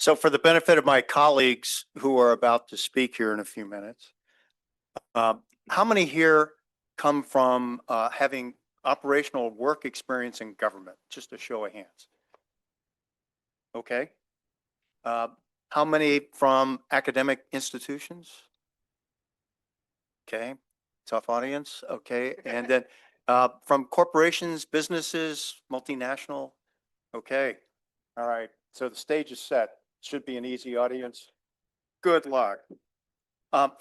So for the benefit of my colleagues who are about to speak here in a few minutes, how many here come from having operational work experience in government? Just a show of hands. Okay. How many from academic institutions? Okay, tough audience. Okay, and then from corporations, businesses, multinational. Okay, all right. So the stage is set. Should be an easy audience. Good luck.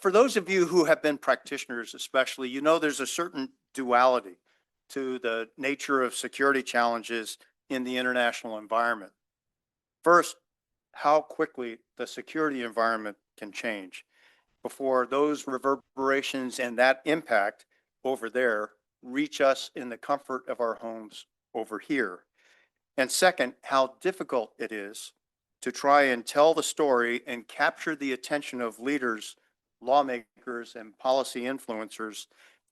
For those of you who have been practitioners, especially, you know there's a certain duality to the nature of security challenges in the international environment. First, how quickly the security environment can change before those reverberations and that impact over there reach us in the comfort of our homes over here. And second, how difficult it is to try and tell the story and capture the attention of leaders, lawmakers, and policy influencers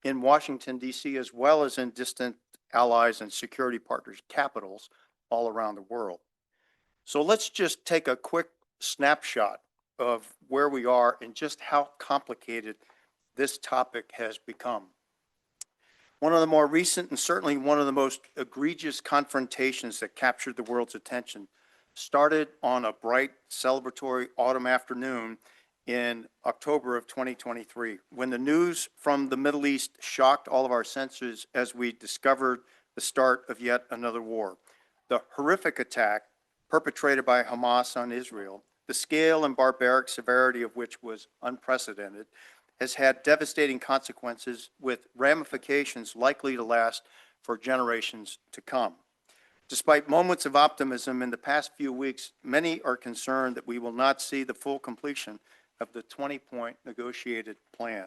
in Washington, D.C., as well as in distant allies and security partners' capitals all around the world. So let's just take a quick snapshot of where we are and just how complicated this topic has become. One of the more recent and certainly one of the most egregious confrontations that captured the world's attention started on a bright celebratory autumn afternoon in October of 2023, when the news from the Middle East shocked all of our senses as we discovered the start of yet another war. The horrific attack perpetrated by Hamas on Israel, the scale and barbaric severity of which was unprecedented, has had devastating consequences with ramifications likely to last for generations to come. Despite moments of optimism in the past few weeks, many are concerned that we will not see the full completion of the 20-point negotiated plan.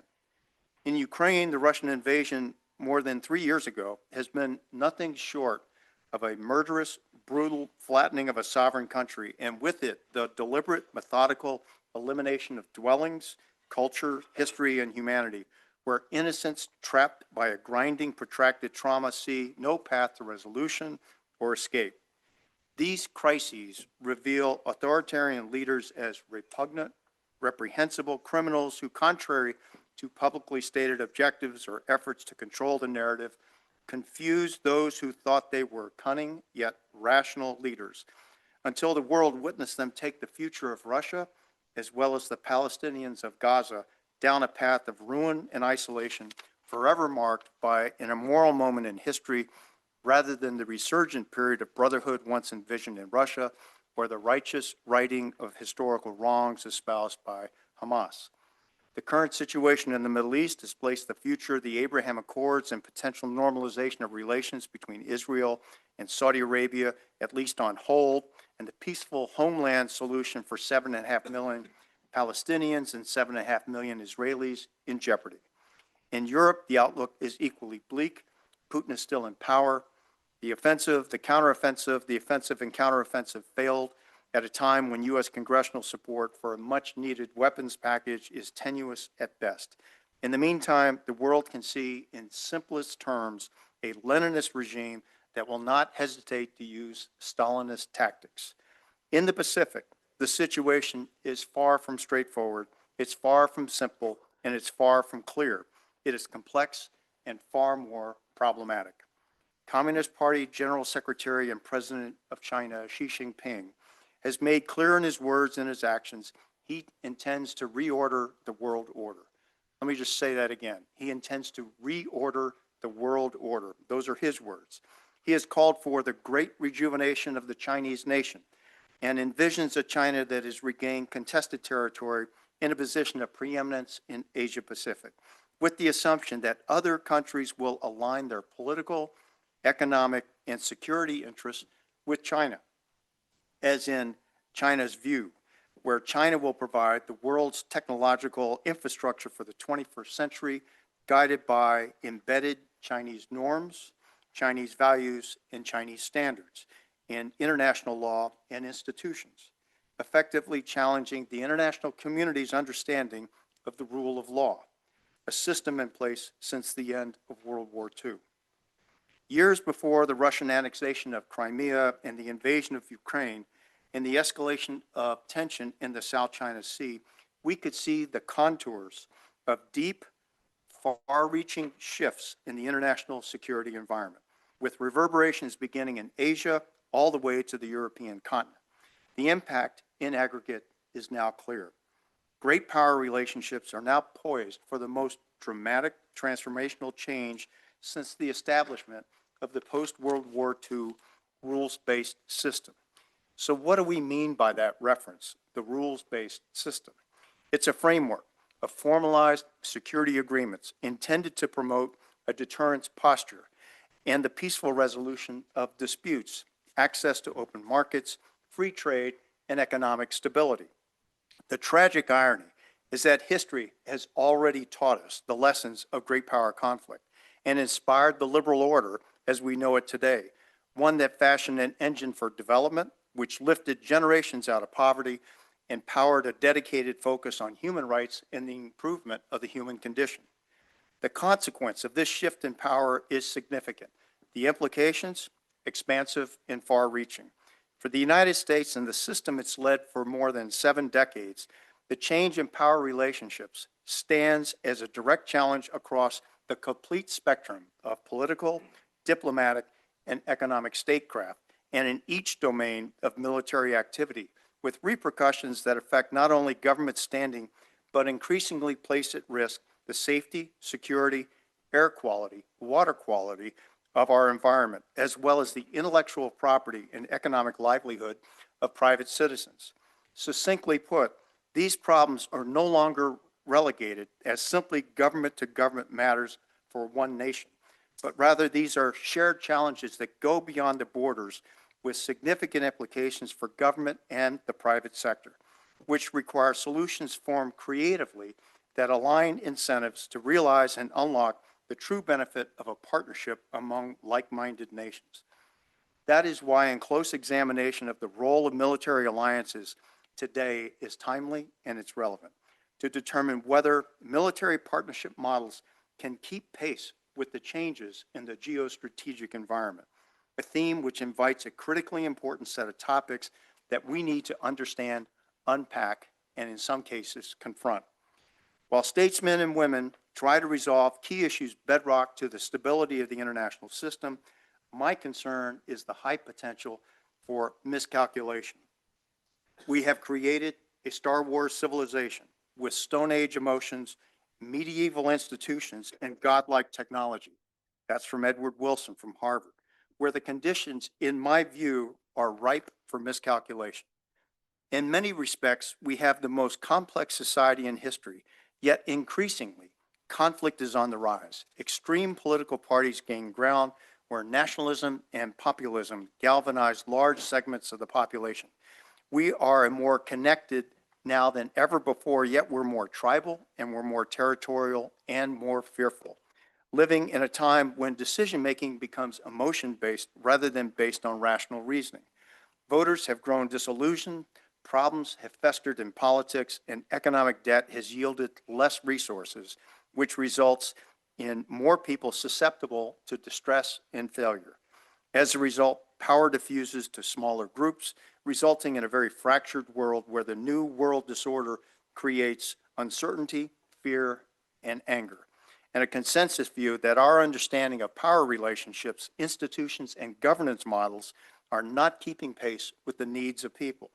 In Ukraine, the Russian invasion more than 3 years ago has been nothing short of a murderous, brutal flattening of a sovereign country, and with it, the deliberate, methodical elimination of dwellings, culture, history, and humanity, where innocents trapped by a grinding, protracted trauma see no path to resolution or escape. These crises reveal authoritarian leaders as repugnant, reprehensible criminals who, contrary to publicly stated objectives or efforts to control the narrative, confused those who thought they were cunning yet rational leaders, until the world witnessed them take the future of Russia, as well as the Palestinians of Gaza, down a path of ruin and isolation, forever marked by an immoral moment in history, rather than the resurgent period of brotherhood once envisioned in Russia, or the righteous righting of historical wrongs espoused by Hamas. The current situation in the Middle East has placed the future of the Abraham Accords and potential normalization of relations between Israel and Saudi Arabia at least on hold, and the peaceful homeland solution for 7.5 million Palestinians and 7.5 million Israelis in jeopardy. In Europe, the outlook is equally bleak. Putin is still in power. The offensive, the counteroffensive, the offensive and counteroffensive failed at a time when U.S. congressional support for a much-needed weapons package is tenuous at best. In the meantime, the world can see in simplest terms a Leninist regime that will not hesitate to use Stalinist tactics. In the Pacific, the situation is far from straightforward, it's far from simple, and it's far from clear. It is complex and far more problematic. Communist Party General Secretary and President of China, Xi Jinping, has made clear in his words and his actions he intends to reorder the world order. Let me just say that again. He intends to reorder the world order. Those are his words. He has called for the great rejuvenation of the Chinese nation and envisions a China that has regained contested territory in a position of preeminence in Asia Pacific, with the assumption that other countries will align their political, economic, and security interests with China, as in China's view, where China will provide the world's technological infrastructure for the 21st century, guided by embedded Chinese norms, Chinese values, and Chinese standards in international law and institutions, effectively challenging the international community's understanding of the rule of law, a system in place since the end of World War II. Years before the Russian annexation of Crimea and the invasion of Ukraine, and the escalation of tension in the South China Sea, we could see the contours of deep, far-reaching shifts in the international security environment, with reverberations beginning in Asia all the way to the European continent. The impact in aggregate is now clear. Great power relationships are now poised for the most dramatic transformational change since the establishment of the post-World War II rules-based system. So what do we mean by that reference, the rules-based system? It's a framework of formalized security agreements intended to promote a deterrence posture and the peaceful resolution of disputes, access to open markets, free trade, and economic stability. The tragic irony is that history has already taught us the lessons of great power conflict and inspired the liberal order as we know it today, one that fashioned an engine for development, which lifted generations out of poverty and powered a dedicated focus on human rights and the improvement of the human condition. The consequence of this shift in power is significant. The implications, expansive and far-reaching. For the United States and the system it's led for more than 7 decades, the change in power relationships stands as a direct challenge across the complete spectrum of political, diplomatic, and economic statecraft, and in each domain of military activity, with repercussions that affect not only government standing, but increasingly place at risk the safety, security, air quality, water quality of our environment, as well as the intellectual property and economic livelihood of private citizens. Succinctly put, these problems are no longer relegated as simply government-to-government matters for one nation, but rather these are shared challenges that go beyond the borders with significant implications for government and the private sector, which require solutions formed creatively that align incentives to realize and unlock the true benefit of a partnership among like-minded nations. That is why in close examination of the role of military alliances today is timely and it's relevant to determine whether military partnership models can keep pace with the changes in the geostrategic environment, a theme which invites a critically important set of topics that we need to understand, unpack, and in some cases confront. While statesmen and women try to resolve key issues bedrock to the stability of the international system, my concern is the high potential for miscalculation. We have created a Star Wars civilization with Stone Age emotions, medieval institutions, and godlike technology. That's from Edward Wilson from Harvard, where the conditions, in my view, are ripe for miscalculation. In many respects, we have the most complex society in history, yet increasingly, conflict is on the rise. Extreme political parties gain ground where nationalism and populism galvanize large segments of the population. We are a more connected now than ever before, yet we're more tribal and we're more territorial and more fearful, living in a time when decision-making becomes emotion-based rather than based on rational reasoning. Voters have grown disillusioned, problems have festered in politics, and economic debt has yielded less resources, which results in more people susceptible to distress and failure. As a result, power diffuses to smaller groups, resulting in a very fractured world where the new world disorder creates uncertainty, fear, and anger, and a consensus view that our understanding of power relationships, institutions, and governance models are not keeping pace with the needs of people.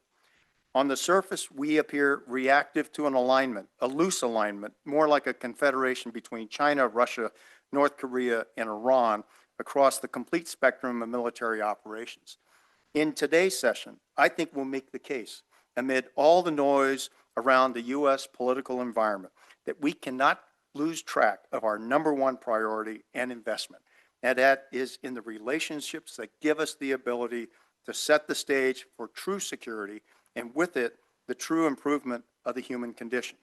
On the surface, we appear reactive to an alignment, a loose alignment, more like a confederation between China, Russia, North Korea, and Iran across the complete spectrum of military operations. In today's session, I think we'll make the case, amid all the noise around the U.S. political environment, that we cannot lose track of our #1 priority and investment, and that is in the relationships that give us the ability to set the stage for true security, and with it, the true improvement of the human condition.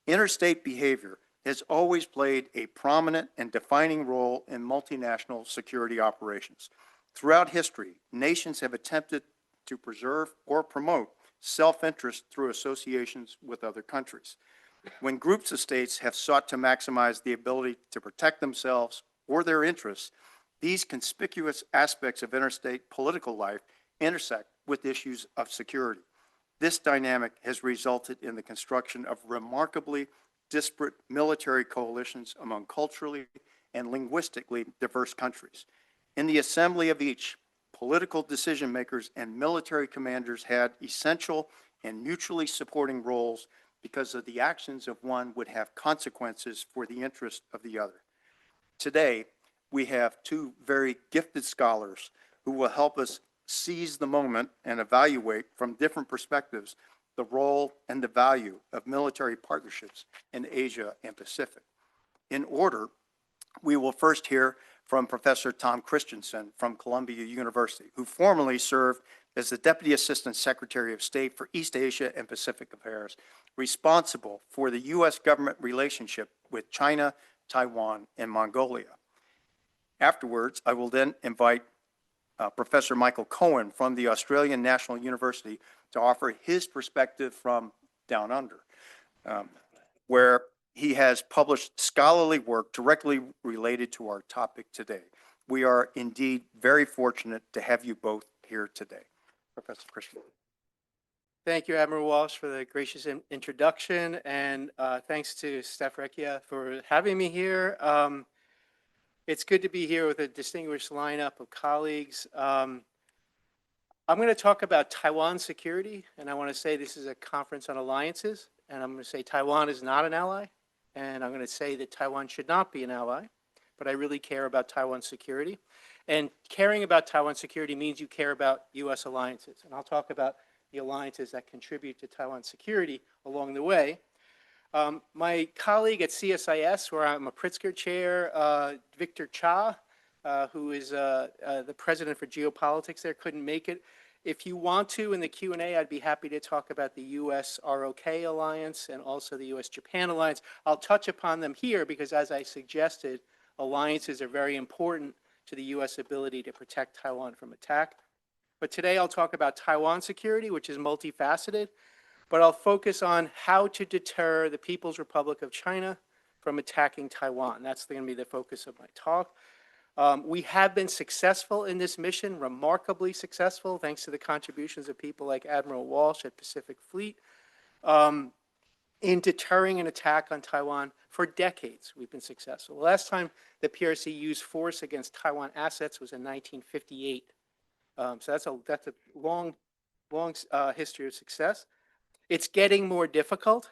Interstate behavior has always played a prominent and defining role in multinational security operations. Throughout history, nations have attempted to preserve or promote self-interest through associations with other countries. When groups of states have sought to maximize the ability to protect themselves or their interests, these conspicuous aspects of interstate political life intersect with issues of security. This dynamic has resulted in the construction of remarkably disparate military coalitions among culturally and linguistically diverse countries. In the assembly of each, political decision makers and military commanders had essential and mutually supporting roles because of the actions of one would have consequences for the interest of the other. Today, we have two very gifted scholars who will help us seize the moment and evaluate from different perspectives the role and the value of military partnerships in Asia and Pacific. In order, we will first hear from Professor Tom Christensen from Columbia University, who formerly served as the Deputy Assistant Secretary of State for East Asia and Pacific Affairs, responsible for the U.S. government relationship with China, Taiwan, and Mongolia. Afterwards, I will then invite Professor Michael Cohen from the Australian National University to offer his perspective from down under, where he has published scholarly work directly related to our topic today. We are indeed very fortunate to have you both here today. Professor Christensen. Thank you, Admiral Walsh, for the gracious introduction, and thanks to Steph Recchia for having me here. It's good to be here with a distinguished lineup of colleagues. I'm going to talk about Taiwan security, and I want to say this is a conference on alliances, and I'm going to say Taiwan is not an ally, and I'm going to say that Taiwan should not be an ally, but I really care about Taiwan security. And caring about Taiwan security means you care about U.S. alliances, and I'll talk about the alliances that contribute to Taiwan security along the way. My colleague at CSIS, where I'm a Pritzker Chair, Victor Cha, who is the president for geopolitics there, couldn't make it. If you want to, in the Q&A, I'd be happy to talk about the U.S.-ROK alliance and also the U.S.-Japan alliance. I'll touch upon them here because, as I suggested, alliances are very important to the U.S. ability to protect Taiwan from attack. But today I'll talk about Taiwan security, which is multifaceted, but I'll focus on how to deter the People's Republic of China from attacking Taiwan. That's going to be the focus of my talk. We have been successful in this mission, remarkably successful, thanks to the contributions of people like Admiral Walsh at Pacific Fleet, in deterring an attack on Taiwan. For decades, we've been successful. The last time the PRC used force against Taiwan assets was in 1958. So that's a long history of success. It's getting more difficult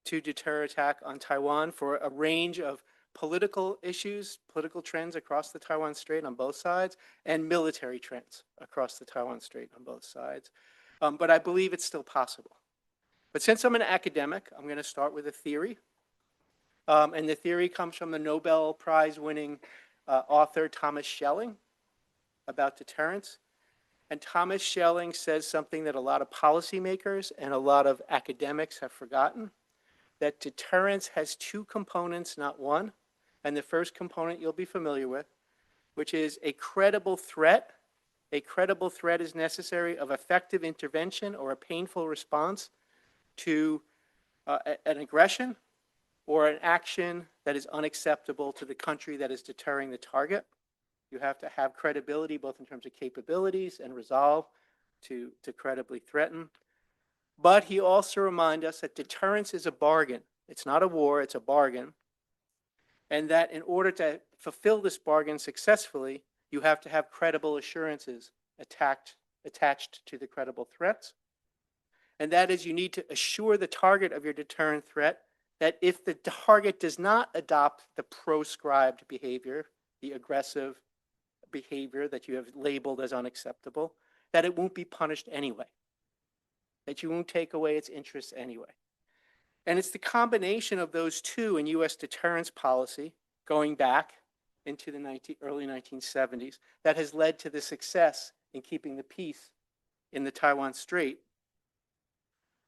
to deter attack on Taiwan for a range of political issues, political trends across the Taiwan Strait on both sides, and military trends across the Taiwan Strait on both sides. But I believe it's still possible. But since I'm an academic, I'm going to start with a theory. And the theory comes from the Nobel Prize-winning author Thomas Schelling about deterrence. And Thomas Schelling says something that a lot of policymakers and a lot of academics have forgotten, that deterrence has two components, not one. And the first component you'll be familiar with, which is a credible threat. A credible threat is necessary of effective intervention or a painful response to an aggression or an action that is unacceptable to the country that is deterring the target. You have to have credibility, both in terms of capabilities and resolve to credibly threaten. But he also reminds us that deterrence is a bargain. It's not a war, it's a bargain. And that in order to fulfill this bargain successfully, you have to have credible assurances attached to the credible threats. And that is, you need to assure the target of your deterrent threat that if the target does not adopt the proscribed behavior, the aggressive behavior that you have labeled as unacceptable, that it won't be punished anyway, that you won't take away its interests anyway. And it's the combination of those two in U.S. deterrence policy going back into the early 1970s that has led to the success in keeping the peace in the Taiwan Strait.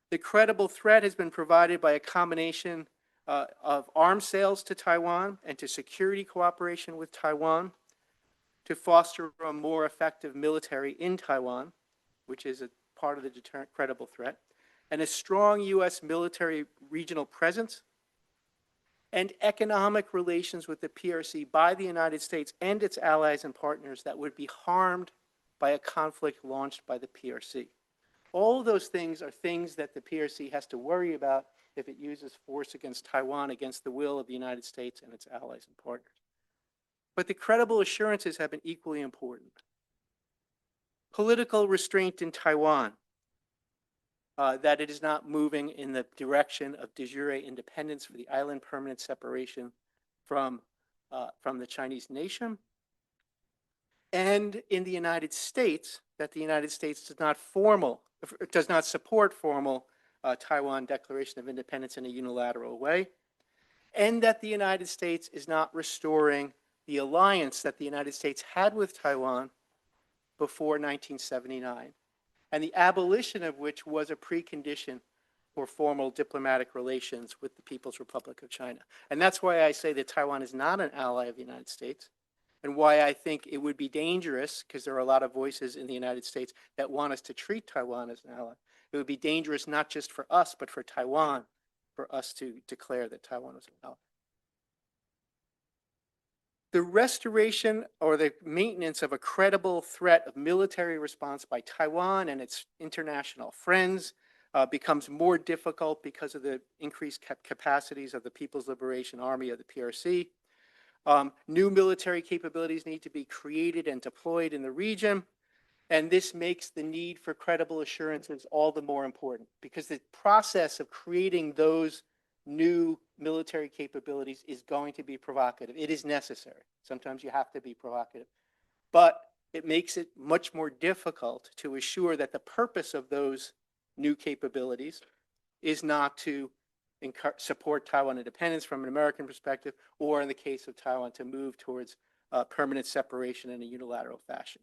The credible threat has been provided by a combination of arms sales to Taiwan and to security cooperation with Taiwan to foster a more effective military in Taiwan, which is a part of the deterrent credible threat, and a strong U.S. military regional presence, and economic relations with the PRC by the United States and its allies and partners that would be harmed by a conflict launched by the PRC. All of those things are things that the PRC has to worry about if it uses force against Taiwan against the will of the United States and its allies and partners. But the credible assurances have been equally important. Political restraint in Taiwan, that it is not moving in the direction of de jure independence for the island, permanent separation from the Chinese nation, and in the United States, that the United States does not support formal Taiwan Declaration of Independence in a unilateral way, and that the United States is not restoring the alliance that the United States had with Taiwan before 1979, and the abolition of which was a precondition for formal diplomatic relations with the People's Republic of China. And that's why I say that Taiwan is not an ally of the United States, and why I think it would be dangerous, because there are a lot of voices in the United States that want us to treat Taiwan as an ally. It would be dangerous not just for us, but for Taiwan, for us to declare that Taiwan was an ally. The restoration or the maintenance of a credible threat of military response by Taiwan and its international friends becomes more difficult because of the increased capacities of the People's Liberation Army of the PRC. New military capabilities need to be created and deployed in the region, and this makes the need for credible assurances all the more important, because the process of creating those new military capabilities is going to be provocative. It is necessary. Sometimes you have to be provocative. But it makes it much more difficult to assure that the purpose of those new capabilities is not to support Taiwan independence from an American perspective, or in the case of Taiwan, to move towards permanent separation in a unilateral fashion.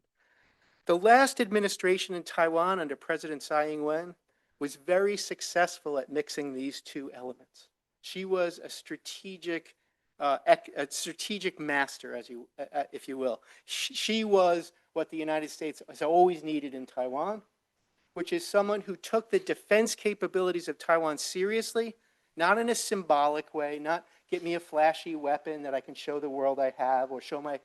The last administration in Taiwan under President Tsai Ing-wen was very successful at mixing these two elements. She was a strategic master, if you will. She was what the United States has always needed in Taiwan, which is someone who took the defense capabilities of Taiwan seriously, not in a symbolic way, not get me a flashy weapon that I can show the world I have or show my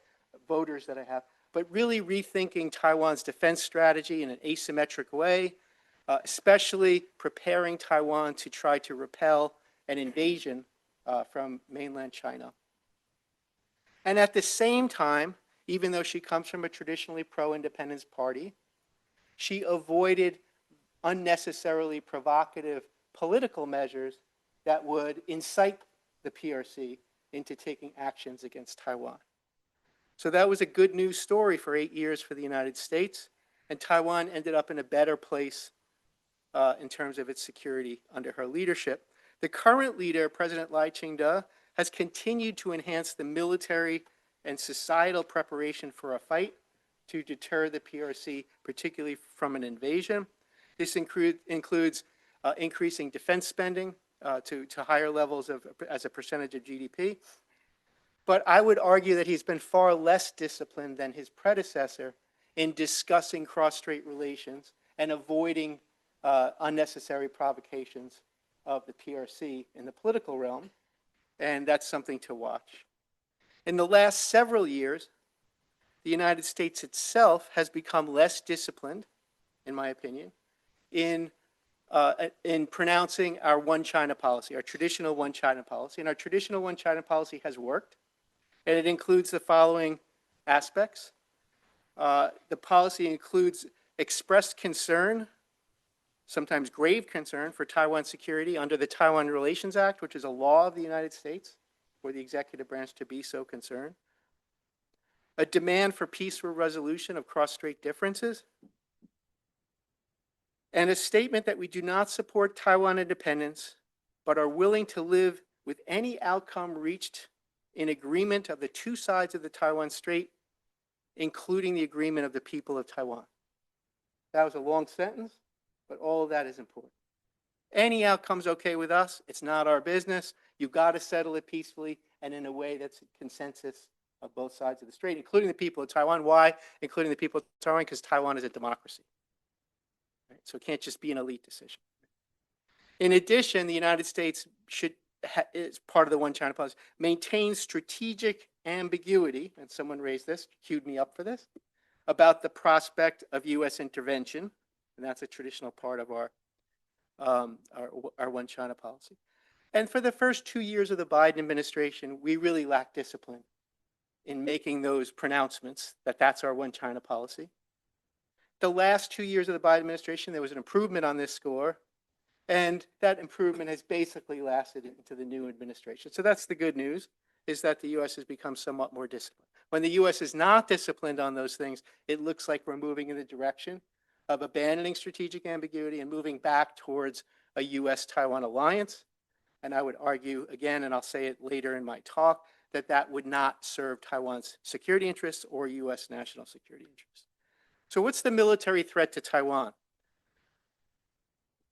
voters that I have, but really rethinking Taiwan's defense strategy in an asymmetric way, especially preparing Taiwan to try to repel an invasion from mainland China. And at the same time, even though she comes from a traditionally pro-independence party, she avoided unnecessarily provocative political measures that would incite the PRC into taking actions against Taiwan. So that was a good news story for 8 years for the United States, and Taiwan ended up in a better place in terms of its security under her leadership. The current leader, President Lai Ching-te, has continued to enhance the military and societal preparation for a fight to deter the PRC, particularly from an invasion. This includes increasing defense spending to higher levels as a percentage of GDP. But I would argue that he's been far less disciplined than his predecessor in discussing cross-strait relations and avoiding unnecessary provocations of the PRC in the political realm, and that's something to watch. In the last several years, the United States itself has become less disciplined, in my opinion, in pronouncing our one China policy, our traditional one China policy. And our traditional one China policy has worked, and it includes the following aspects. The policy includes expressed concern, sometimes grave concern, for Taiwan security under the Taiwan Relations Act, which is a law of the United States for the executive branch to be so concerned. A demand for peaceful resolution of cross-strait differences, and a statement that we do not support Taiwan independence, but are willing to live with any outcome reached in agreement of the two sides of the Taiwan Strait, including the agreement of the people of Taiwan. That was a long sentence, but all of that is important. Any outcome's okay with us. It's not our business. You've got to settle it peacefully and in a way that's consensus of both sides of the strait, including the people of Taiwan. Why? Including the people of Taiwan, because Taiwan is a democracy. Right? So it can't just be an elite decision. In addition, the United States should, as part of the one China policy, maintain strategic ambiguity, and someone raised this, queued me up for this, about the prospect of U.S. intervention, and that's a traditional part of our one China policy. And for the first 2 years of the Biden administration, we really lacked discipline in making those pronouncements that that's our one China policy. The last 2 years of the Biden administration, there was an improvement on this score, and that improvement has basically lasted into the new administration. So that's the good news, is that the U.S. has become somewhat more disciplined. When the U.S. is not disciplined on those things, it looks like we're moving in the direction of abandoning strategic ambiguity and moving back towards a U.S.-Taiwan alliance. And I would argue, again, and I'll say it later in my talk, that that would not serve Taiwan's security interests or U.S. national security interests. So what's the military threat to Taiwan?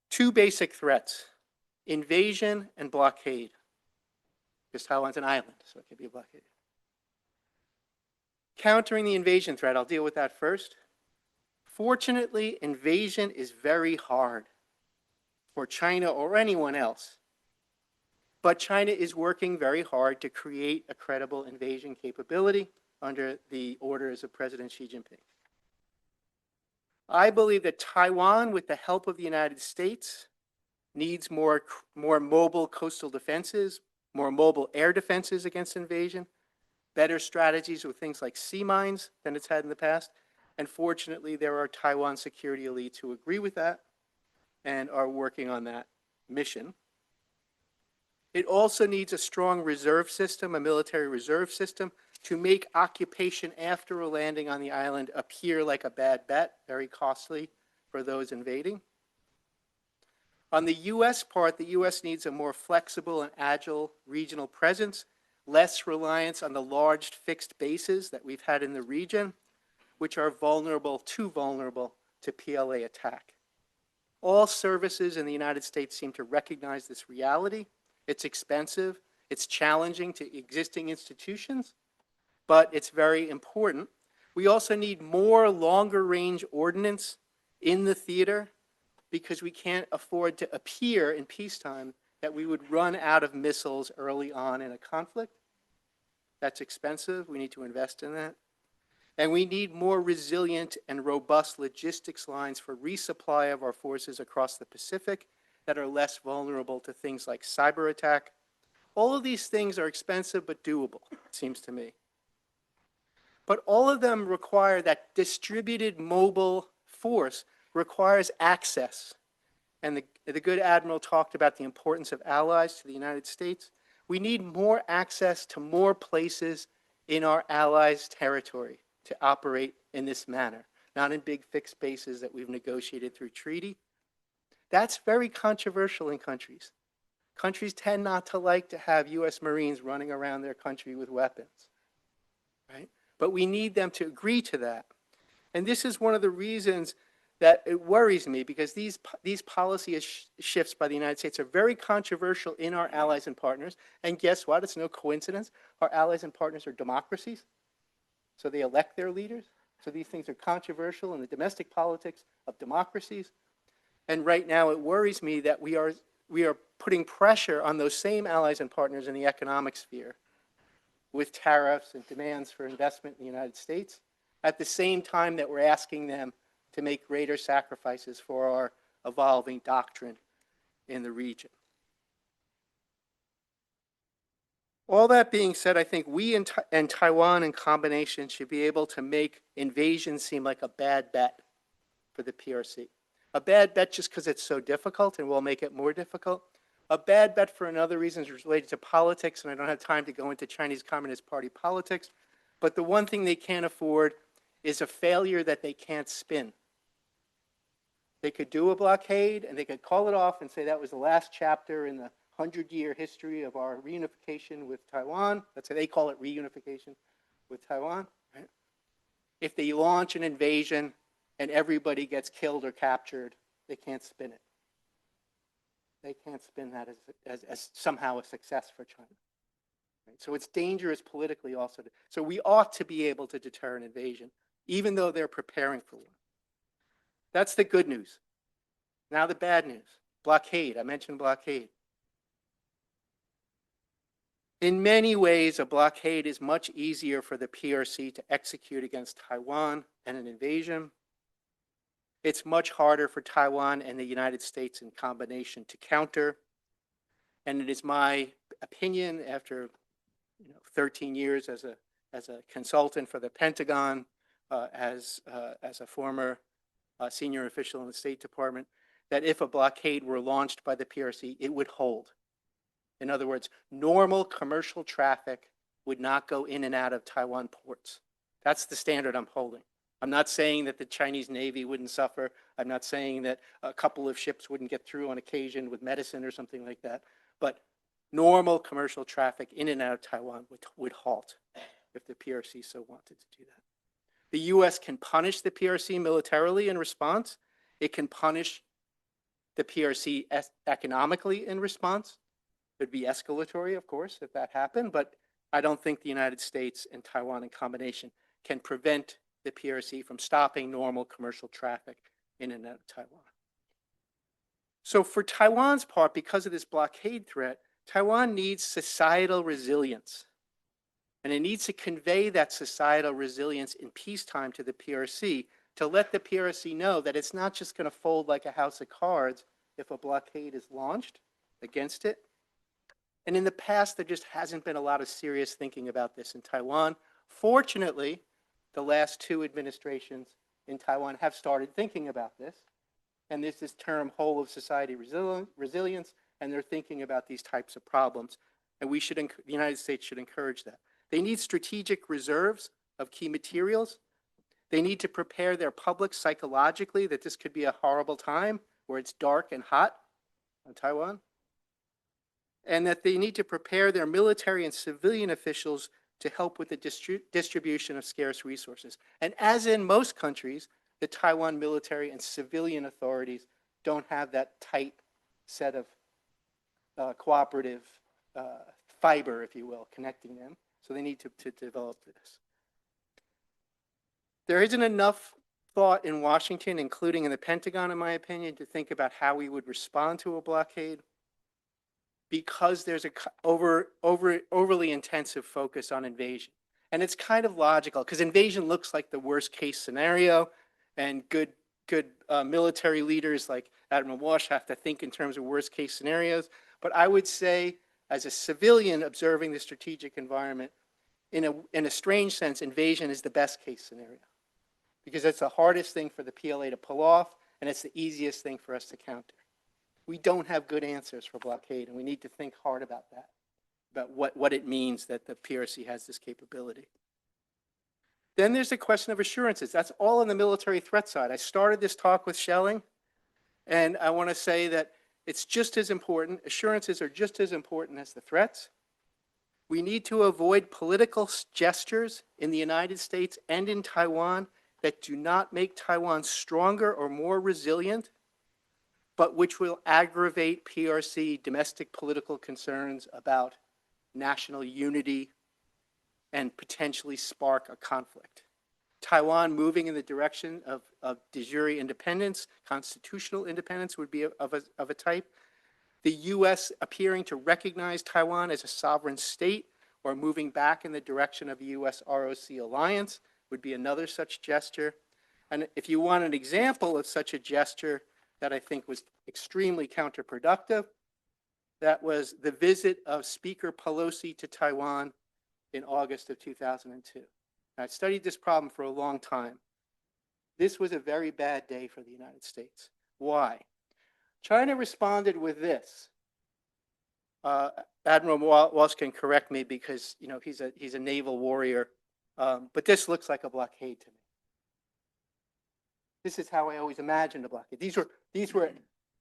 Two basic threats: invasion and blockade, because Taiwan's an island, so it can be a blockade. Countering the invasion threat, I'll deal with that first. Fortunately, invasion is very hard for China or anyone else. But China is working very hard to create a credible invasion capability under the orders of President Xi Jinping. I believe that Taiwan, with the help of the United States, needs more mobile coastal defenses, more mobile air defenses against invasion, better strategies with things like sea mines than it's had in the past. And fortunately, there are Taiwan security elites who agree with that and are working on that mission. It also needs a strong reserve system, a military reserve system, to make occupation after a landing on the island appear like a bad bet, very costly for those invading. On the U.S. part, the U.S. needs a more flexible and agile regional presence, less reliance on the large fixed bases that we've had in the region, which are too vulnerable to PLA attack. All services in the United States seem to recognize this reality. It's expensive, it's challenging to existing institutions, but it's very important. We also need more longer range ordnance in the theater, because we can't afford to appear in peacetime that we would run out of missiles early on in a conflict. That's expensive. We need to invest in that. And we need more resilient and robust logistics lines for resupply of our forces across the Pacific that are less vulnerable to things like cyber attack. All of these things are expensive but doable, it seems to me. But all of them require that distributed mobile force requires access. And the good Admiral talked about the importance of allies to the United States. We need more access to more places in our allies' territory to operate in this manner, not in big fixed bases that we've negotiated through treaty. That's very controversial in countries. Countries tend not to like to have U.S. Marines running around their country with weapons, right? But we need them to agree to that. And this is one of the reasons that it worries me, because these policy shifts by the United States are very controversial in our allies and partners. And guess what? It's no coincidence. Our allies and partners are democracies, so they elect their leaders. So these things are controversial in the domestic politics of democracies. And right now it worries me that we are putting pressure on those same allies and partners in the economic sphere with tariffs and demands for investment in the United States, at the same time that we're asking them to make greater sacrifices for our evolving doctrine in the region. All that being said, I think we and Taiwan in combination should be able to make invasion seem like a bad bet for the PRC. A bad bet just because it's so difficult and we'll make it more difficult. A bad bet for another reason is related to politics, and I don't have time to go into Chinese Communist Party politics, but the one thing they can't afford is a failure that they can't spin. They could do a blockade and they could call it off and say that was the last chapter in the 100-year history of our reunification with Taiwan. That's how they call it, reunification with Taiwan. Right? If they launch an invasion and everybody gets killed or captured, they can't spin it. They can't spin that as somehow a success for China. Right? So it's dangerous politically also. So we ought to be able to deter an invasion, even though they're preparing for one. That's the good news. Now the bad news. Blockade. I mentioned blockade. In many ways, a blockade is much easier for the PRC to execute against Taiwan than an invasion. It's much harder for Taiwan and the United States in combination to counter. And it is my opinion, after 13 years as a consultant for the Pentagon, as a former senior official in the State Department, that if a blockade were launched by the PRC, it would hold. In other words, normal commercial traffic would not go in and out of Taiwan ports. That's the standard I'm holding. I'm not saying that the Chinese Navy wouldn't suffer. I'm not saying that a couple of ships wouldn't get through on occasion with medicine or something like that. But normal commercial traffic in and out of Taiwan would halt if the PRC so wanted to do that. The U.S. can punish the PRC militarily in response. It can punish the PRC economically in response. It would be escalatory, of course, if that happened, but I don't think the United States and Taiwan in combination can prevent the PRC from stopping normal commercial traffic in and out of Taiwan. So for Taiwan's part, because of this blockade threat, Taiwan needs societal resilience. And it needs to convey that societal resilience in peacetime to the PRC, to let the PRC know that it's not just going to fold like a house of cards if a blockade is launched against it. And in the past, there just hasn't been a lot of serious thinking about this in Taiwan. Fortunately, the last two administrations in Taiwan have started thinking about this. And there's this term whole of society resilience, and they're thinking about these types of problems. And we should, the United States should encourage that. They need strategic reserves of key materials. They need to prepare their public psychologically that this could be a horrible time where it's dark and hot on Taiwan. And that they need to prepare their military and civilian officials to help with the distribution of scarce resources. And as in most countries, the Taiwan military and civilian authorities don't have that tight set of cooperative fiber, if you will, connecting them. So they need to develop this. There isn't enough thought in Washington, including in the Pentagon, in my opinion, to think about how we would respond to a blockade, because there's a overly intensive focus on invasion. And it's kind of logical, because invasion looks like the worst case scenario, and good military leaders like Admiral Walsh have to think in terms of worst case scenarios. But I would say, as a civilian observing the strategic environment, in a strange sense, invasion is the best case scenario, because it's the hardest thing for the PLA to pull off, and it's the easiest thing for us to counter. We don't have good answers for blockade, and we need to think hard about that, about what it means that the PRC has this capability. Then there's the question of assurances. That's all on the military threat side. I started this talk with shelling, and I want to say that it's just as important. Assurances are just as important as the threats. We need to avoid political gestures in the United States and in Taiwan that do not make Taiwan stronger or more resilient, but which will aggravate PRC domestic political concerns about national unity and potentially spark a conflict. Taiwan moving in the direction of de jure independence, constitutional independence would be of a type. The U.S. appearing to recognize Taiwan as a sovereign state or moving back in the direction of a U.S. ROC alliance would be another such gesture. And if you want an example of such a gesture that I think was extremely counterproductive, that was the visit of Speaker Pelosi to Taiwan in August of 2002. I studied this problem for a long time. This was a very bad day for the United States. Why? China responded with this. Admiral Walsh can correct me because he's a naval warrior, but this looks like a blockade to me. This is how I always imagined a blockade. These were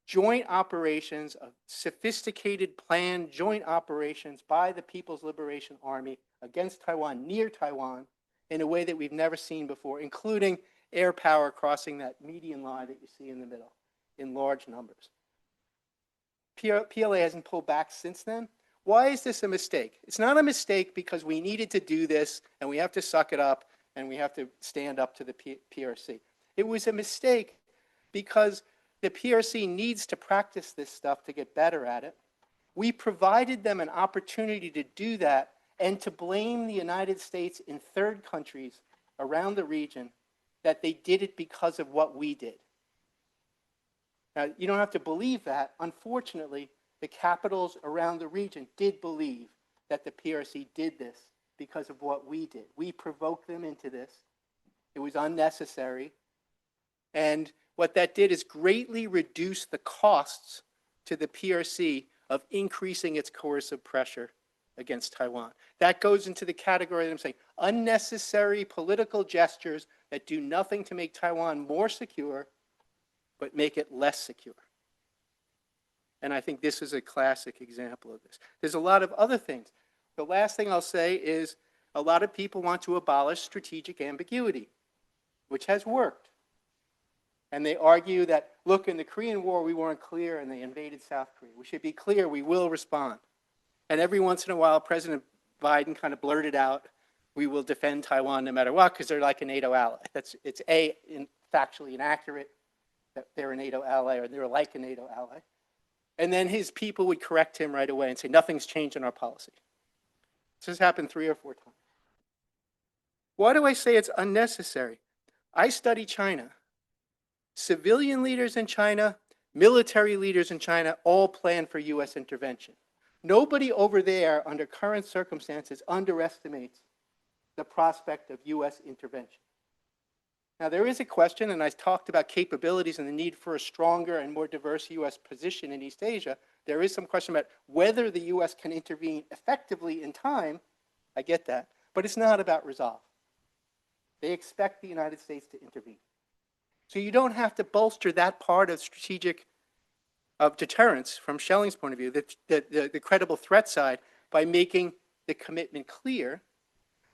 joint operations of sophisticated, planned joint operations by the People's Liberation Army against Taiwan, near Taiwan, in a way that we've never seen before, including air power crossing that median line that you see in the middle in large numbers. PLA hasn't pulled back since then. Why is this a mistake? It's not a mistake because we needed to do this and we have to suck it up and we have to stand up to the PRC. It was a mistake because the PRC needs to practice this stuff to get better at it. We provided them an opportunity to do that and to blame the United States in third countries around the region that they did it because of what we did. Now, you don't have to believe that. Unfortunately, the capitals around the region did believe that the PRC did this because of what we did. We provoked them into this. It was unnecessary. And what that did is greatly reduce the costs to the PRC of increasing its coercive pressure against Taiwan. That goes into the category that I'm saying, unnecessary political gestures that do nothing to make Taiwan more secure, but make it less secure. And I think this is a classic example of this. There's a lot of other things. The last thing I'll say is a lot of people want to abolish strategic ambiguity, which has worked. And they argue that, look, in the Korean War, we weren't clear and they invaded South Korea. We should be clear, we will respond. And every once in a while, President Biden kind of blurted out, we will defend Taiwan no matter what, because they're like a NATO ally. It's factually inaccurate that they're a NATO ally or they're like a NATO ally. And then his people would correct him right away and say, nothing's changed in our policy. This has happened 3 or 4 times. Why do I say it's unnecessary? I study China. Civilian leaders in China, military leaders in China, all plan for U.S. intervention. Nobody over there, under current circumstances, underestimates the prospect of U.S. intervention. Now, there is a question, and I talked about capabilities and the need for a stronger and more diverse U.S. position in East Asia. There is some question about whether the U.S. can intervene effectively in time. I get that. But it's not about resolve. They expect the United States to intervene. So you don't have to bolster that part of deterrence from Schelling's point of view, the credible threat side, by making the commitment clear.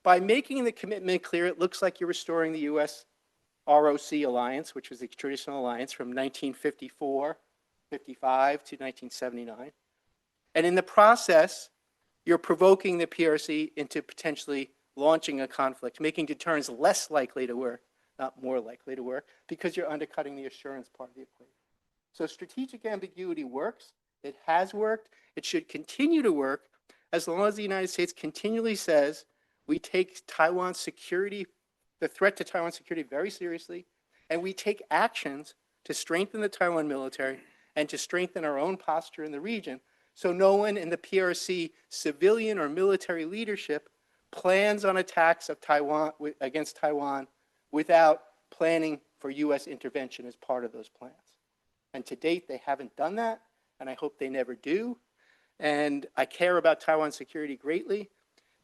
By making the commitment clear, it looks like you're restoring the U.S. ROC alliance, which was the traditional alliance from 1954, 55 to 1979. And in the process, you're provoking the PRC into potentially launching a conflict, making deterrence less likely to work, not more likely to work, because you're undercutting the assurance part of the equation. So strategic ambiguity works. It has worked. It should continue to work as long as the United States continually says we take Taiwan's security, the threat to Taiwan's security, very seriously, and we take actions to strengthen the Taiwan military and to strengthen our own posture in the region, so no one in the PRC civilian or military leadership plans on attacks of Taiwan against Taiwan without planning for U.S. intervention as part of those plans. And to date, they haven't done that, and I hope they never do. And I care about Taiwan security greatly.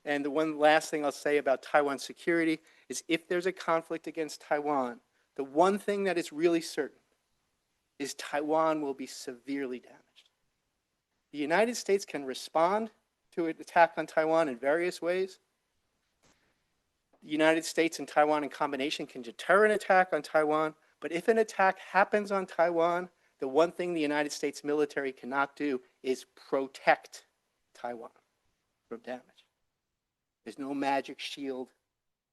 And the one last thing I'll say about Taiwan security is if there's a conflict against Taiwan, the one thing that is really certain is Taiwan will be severely damaged. The United States can respond to an attack on Taiwan in various ways. The United States and Taiwan in combination can deter an attack on Taiwan, but if an attack happens on Taiwan, the one thing the United States military cannot do is protect Taiwan from damage. There's no magic shield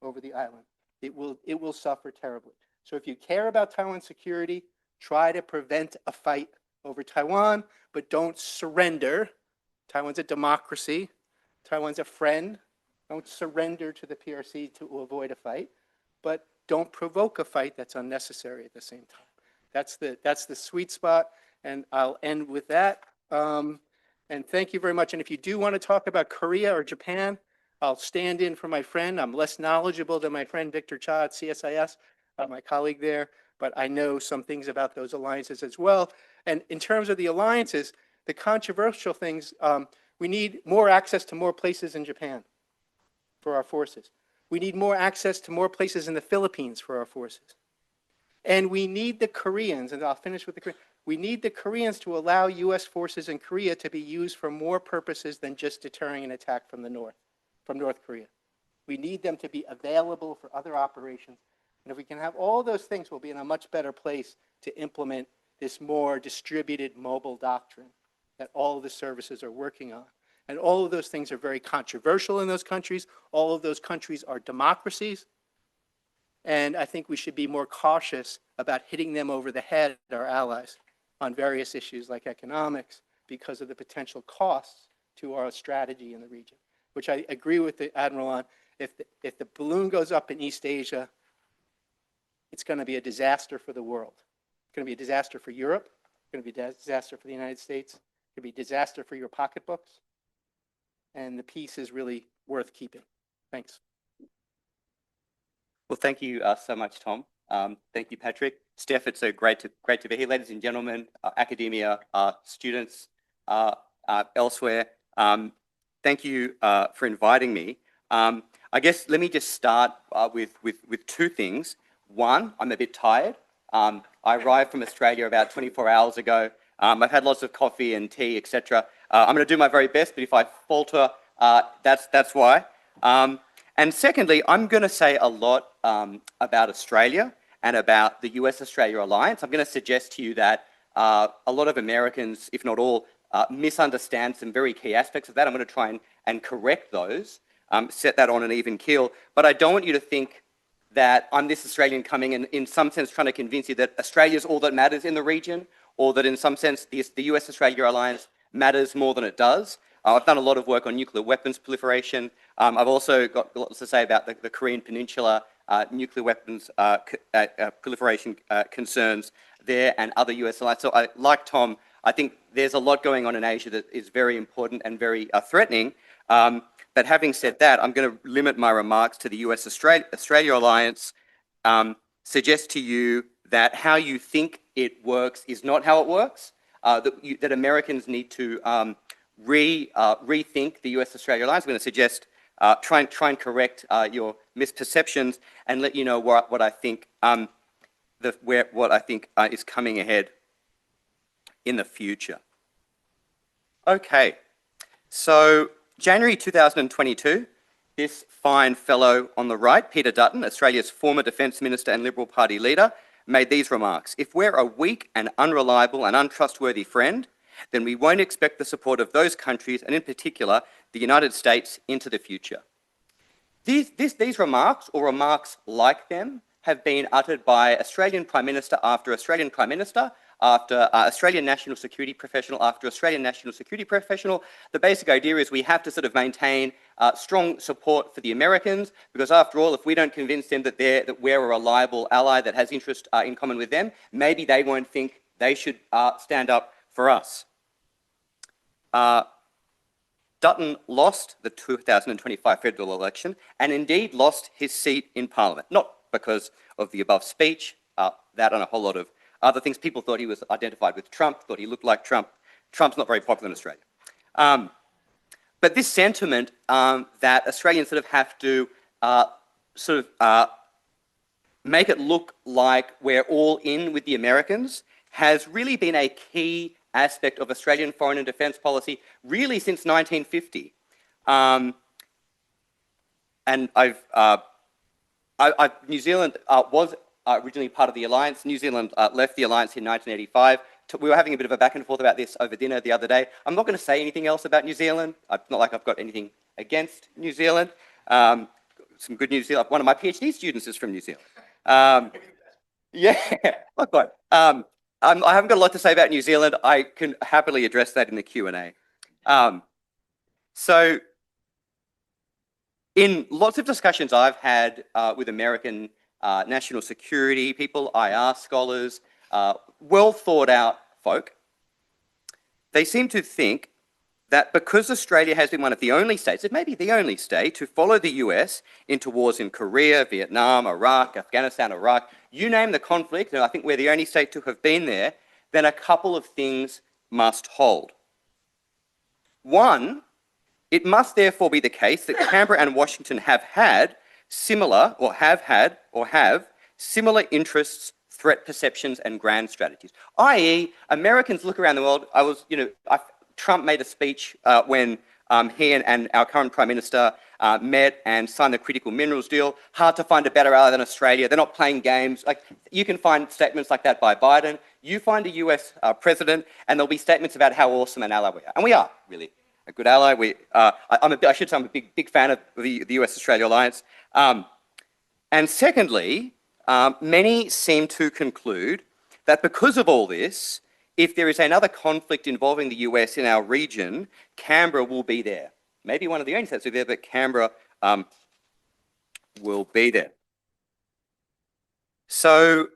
over the island. It will suffer terribly. So if you care about Taiwan security, try to prevent a fight over Taiwan, but don't surrender. Taiwan's a democracy. Taiwan's a friend. Don't surrender to the PRC to avoid a fight, but don't provoke a fight that's unnecessary at the same time. That's the sweet spot, and I'll end with that. And thank you very much. And if you do want to talk about Korea or Japan, I'll stand in for my friend. I'm less knowledgeable than my friend Victor Cha at CSIS, my colleague there, but I know some things about those alliances as well. And in terms of the alliances, the controversial things, we need more access to more places in Japan for our forces. We need more access to more places in the Philippines for our forces. And we need the Koreans, and I'll finish with the Koreans, we need the Koreans to allow U.S. forces in Korea to be used for more purposes than just deterring an attack from the north, from North Korea. We need them to be available for other operations. And if we can have all those things, we'll be in a much better place to implement this more distributed mobile doctrine that all of the services are working on. And all of those things are very controversial in those countries. All of those countries are democracies. And I think we should be more cautious about hitting them over the head, our allies, on various issues like economics, because of the potential costs to our strategy in the region, which I agree with the Admiral on. If the balloon goes up in East Asia, it's going to be a disaster for the world. It's going to be a disaster for Europe. It's going to be a disaster for the United States. It's going to be a disaster for your pocketbooks. And the peace is really worth keeping. Thanks. Well, thank you so much, Tom. Thank you, Patrick. Steph, it's so great to be here. Ladies and gentlemen, academia, students elsewhere, thank you for inviting me. I guess let me just start with two things. One, I'm a bit tired. I arrived from Australia about 24 hours ago. I've had lots of coffee and tea, etc. I'm going to do my very best, but if I falter, that's why. And secondly, I'm going to say a lot about Australia and about the US-Australia alliance. I'm going to suggest to you that a lot of Americans, if not all, misunderstand some very key aspects of that. I'm going to try and correct those, set that on an even keel. But I don't want you to think that I'm this Australian coming and in some sense trying to convince you that Australia is all that matters in the region, or that in some sense the US-Australia alliance matters more than it does. I've done a lot of work on nuclear weapons proliferation. I've also got lots to say about the Korean Peninsula, nuclear weapons proliferation concerns there and other US allies. So like Tom, I think there's a lot going on in Asia that is very important and very threatening. But having said that, I'm going to limit my remarks to the US-Australia alliance, suggest to you that how you think it works is not how it works, that Americans need to rethink the US-Australia alliance. I'm going to suggest try and correct your misperceptions and let you know what I think is coming ahead in the future. Okay, so January 2022, this fine fellow on the right, Peter Dutton, Australia's former Defence Minister and Liberal Party leader, made these remarks: "If we're a weak and unreliable and untrustworthy friend, then we won't expect the support of those countries, and in particular, the United States, into the future." These remarks, or remarks like them, have been uttered by Australian Prime Minister after Australian Prime Minister, after Australian National Security Professional after Australian National Security Professional. The basic idea is we have to sort of maintain strong support for the Americans, because after all, if we don't convince them that we're a reliable ally that has interest in common with them, maybe they won't think they should stand up for us. Dutton lost the 2025 federal election and indeed lost his seat in Parliament, not because of the above speech, that and a whole lot of other things. People thought he was identified with Trump, thought he looked like Trump. Trump's not very popular in Australia. But this sentiment that Australians sort of have to make it look like we're all in with the Americans has really been a key aspect of Australian foreign and defence policy really since 1950. And New Zealand was originally part of the alliance. New Zealand left the alliance in 1985. We were having a bit of a back and forth about this over dinner the other day. I'm not going to say anything else about New Zealand. It's not like I've got anything against New Zealand. Some good news. One of my PhD students is from New Zealand. Yeah, not quite. I haven't got a lot to say about New Zealand. I can happily address that in the Q&A. So in lots of discussions I've had with American national security people, IR scholars, well thought out folk, they seem to think that because Australia has been one of the only states, it may be the only state, to follow the US into wars in Korea, Vietnam, Iraq, Afghanistan, Iraq, you name the conflict, and I think we're the only state to have been there, then a couple of things must hold. One, it must therefore be the case that Canberra and Washington have had similar, or have similar interests, threat perceptions, and grand strategies. i.e., Americans look around the world. Trump made a speech when he and our current Prime Minister met and signed the critical minerals deal. Hard to find a better ally than Australia. They're not playing games. Like, you can find statements like that by Biden. You find a US president, and there'll be statements about how awesome an ally we are. And we are, really, a good ally. I should say I'm a big fan of the US-Australia alliance. And secondly, many seem to conclude that because of all this, if there is another conflict involving the US in our region, Canberra will be there. Maybe one of the only states will be there, but Canberra will be there. So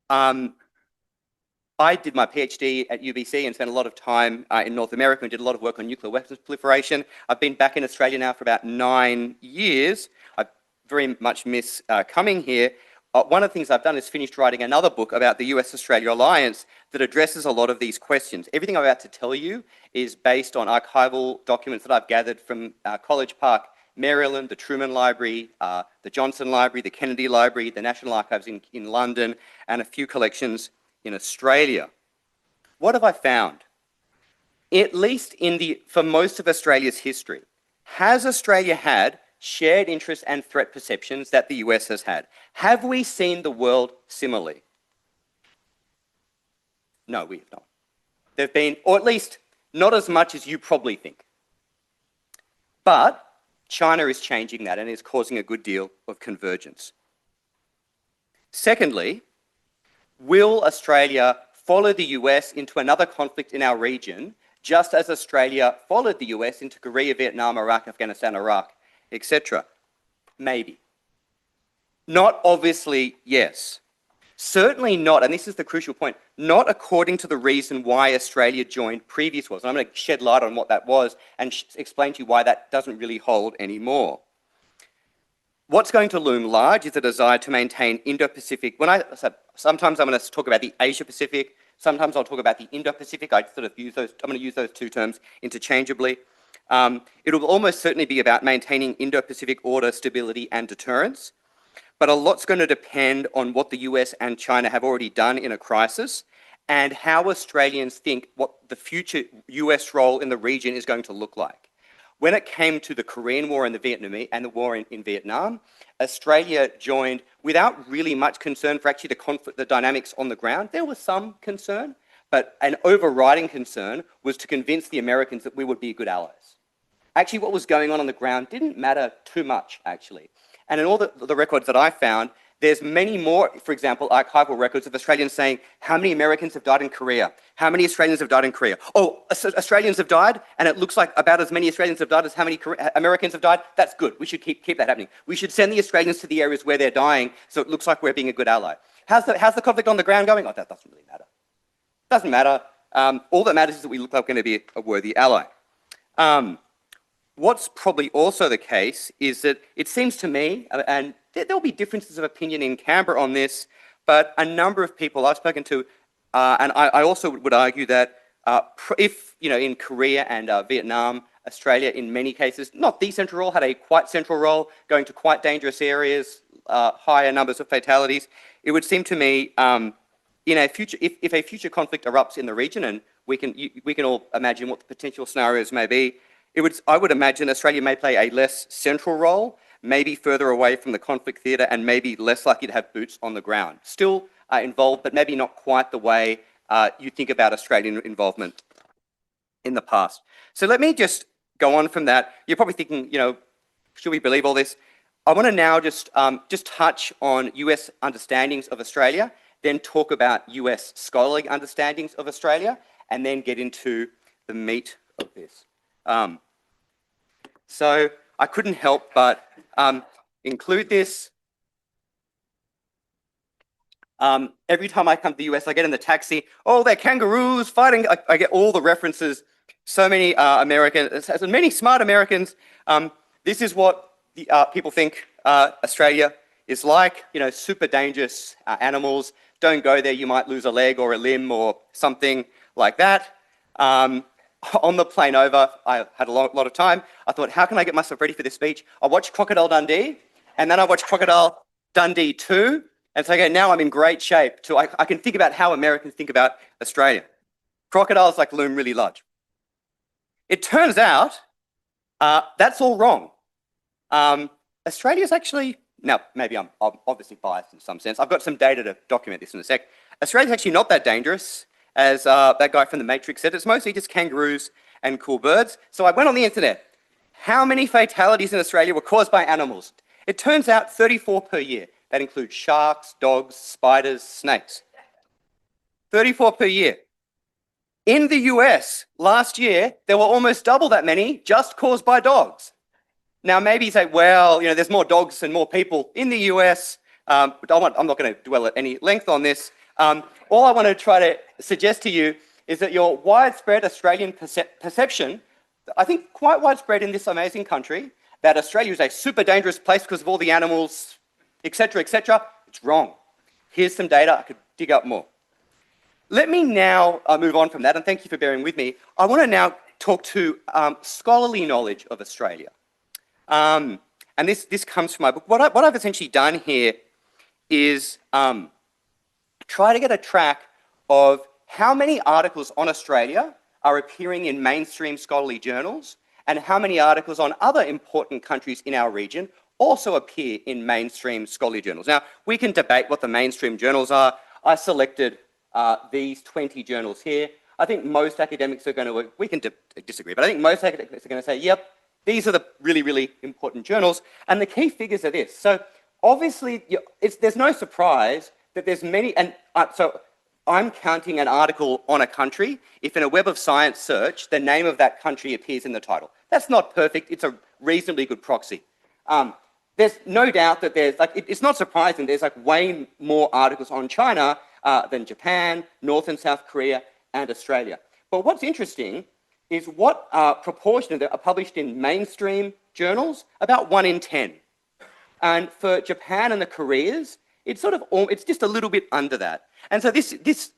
I did my PhD at UBC and spent a lot of time in North America and did a lot of work on nuclear weapons proliferation. I've been back in Australia now for about 9 years. I very much miss coming here. One of the things I've done is finished writing another book about the US-Australia alliance that addresses a lot of these questions. Everything I'm about to tell you is based on archival documents that I've gathered from College Park, Maryland, the Truman Library, the Johnson Library, the Kennedy Library, the National Archives in London, and a few collections in Australia. What have I found? At least for most of Australia's history, has Australia had shared interests and threat perceptions that the US has had? Have we seen the world similarly? No, we have not. There've been, or at least not as much as you probably think. But China is changing that and is causing a good deal of convergence. Secondly, will Australia follow the US into another conflict in our region, just as Australia followed the US into Korea, Vietnam, Iraq, Afghanistan, Iraq, etc.? Maybe. Not obviously, yes. Certainly not, and this is the crucial point, not according to the reason why Australia joined previous wars. And I'm going to shed light on what that was and explain to you why that doesn't really hold anymore. What's going to loom large is a desire to maintain Indo-Pacific. Sometimes I'm going to talk about the Asia-Pacific, sometimes I'll talk about the Indo-Pacific. I'm going to use those two terms interchangeably. It will almost certainly be about maintaining Indo-Pacific order, stability, and deterrence. But a lot's going to depend on what the US and China have already done in a crisis and how Australians think what the future US role in the region is going to look like. When it came to the Korean War and the war in Vietnam, Australia joined without really much concern for actually the dynamics on the ground. There was some concern, but an overriding concern was to convince the Americans that we would be good allies. Actually, what was going on the ground didn't matter too much, actually. And in all the records that I found, there's many more, for example, archival records of Australians saying, how many Americans have died in Korea? How many Australians have died in Korea? Oh, Australians have died, and it looks like about as many Australians have died as how many Americans have died. That's good. We should keep that happening. We should send the Australians to the areas where they're dying so it looks like we're being a good ally. How's the conflict on the ground going? Oh, that doesn't really matter. Doesn't matter. All that matters is that we look like we're going to be a worthy ally. What's probably also the case is that it seems to me, and there'll be differences of opinion in Canberra on this, but a number of people I've spoken to, and I also would argue that if, in Korea and Vietnam, Australia in many cases, not the central role, had a quite central role, going to quite dangerous areas, higher numbers of fatalities, it would seem to me in a future, if a future conflict erupts in the region, and we can all imagine what the potential scenarios may be, I would imagine Australia may play a less central role, maybe further away from the conflict theatre and maybe less likely to have boots on the ground. Still involved, but maybe not quite the way you think about Australian involvement in the past. So let me just go on from that. You're probably thinking, should we believe all this? I want to now just touch on US understandings of Australia, then talk about US scholarly understandings of Australia, and then get into the meat of this. So I couldn't help but include this. Every time I come to the US, I get in the taxi, oh, they're kangaroos fighting. I get all the references. So many Americans, so many smart Americans. This is what the, people think Australia is like, super dangerous animals. Don't go there, you might lose a leg or a limb or something like that. On the plane over, I had a lot of time. I thought, how can I get myself ready for this speech? I watched Crocodile Dundee, and then I watched Crocodile Dundee 2. And so okay, now I'm in great shape. I can think about how Americans think about Australia. Crocodiles loom really large. It turns out that's all wrong. Australia's actually, now maybe I'm obviously biased in some sense. I've got some data to document this in a sec. Australia's actually not that dangerous. As that guy from The Matrix said, it's mostly just kangaroos and cool birds. So I went on the internet. How many fatalities in Australia were caused by animals? It turns out 34 per year. That includes sharks, dogs, spiders, snakes. 34 per year. In the US, last year, there were almost double that many just caused by dogs. Now, maybe you say, well, there's more dogs and more people in the US. But I'm not going to dwell at any length on this. All I want to try to suggest to you is that your widespread Australian perception, I think quite widespread in this amazing country, that Australia is a super dangerous place because of all the animals, etc., it's wrong. Here's some data. I could dig up more. Let me now move on from that, and thank you for bearing with me. I want to now talk to scholarly knowledge of Australia. And this comes from my book. What I've essentially done here is try to get a track of how many articles on Australia are appearing in mainstream scholarly journals and how many articles on other important countries in our region also appear in mainstream scholarly journals. Now, we can debate what the mainstream journals are. I selected these 20 journals here. I think most academics are going to, we can disagree, but I think most academics are going to say, yep, these are the really, really important journals. And the key figures are this. So obviously, there's no surprise that there's many, and so I'm counting an article on a country if in a Web of Science search, the name of that country appears in the title. That's not perfect. It's a reasonably good proxy. There's no doubt that there's, it's not surprising, there's way more articles on China than Japan, North and South Korea, and Australia. But what's interesting is what proportion of them are published in mainstream journals? About 1 in 10. And for Japan and the Koreas, it's it's just a little bit under that. And so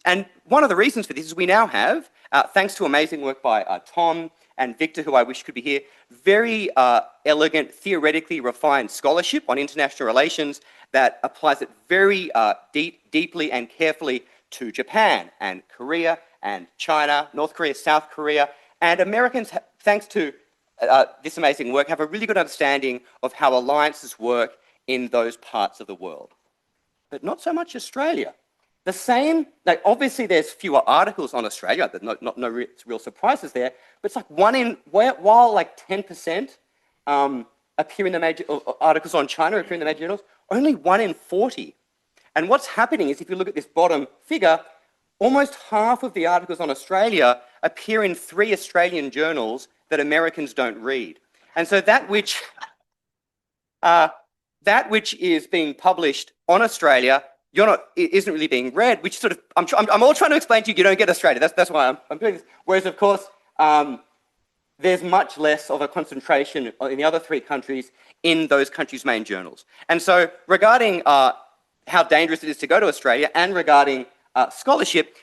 and one of the reasons for this is we now have, thanks to amazing work by Tom and Victor, who I wish could be here, very elegant, theoretically refined scholarship on international relations that applies it very deeply and carefully to Japan and Korea and China, North Korea, South Korea, and Americans, thanks to this amazing work, have a really good understanding of how alliances work in those parts of the world. But not so much Australia. The same, obviously there's fewer articles on Australia, no real surprises there, but it's while 10% appear in the major, articles on China appear in the major journals, only 1 in 40. And what's happening is if you look at this bottom figure, almost half of the articles on Australia appear in 3 Australian journals that Americans don't read. And so that which is being published on Australia isn't really being read, which I'm all trying to explain to you, you don't get Australia. That's why I'm doing this. Whereas, of course, there's much less of a concentration in the other 3 countries in those countries' main journals. And so regarding how dangerous it is to go to Australia and regarding scholarship,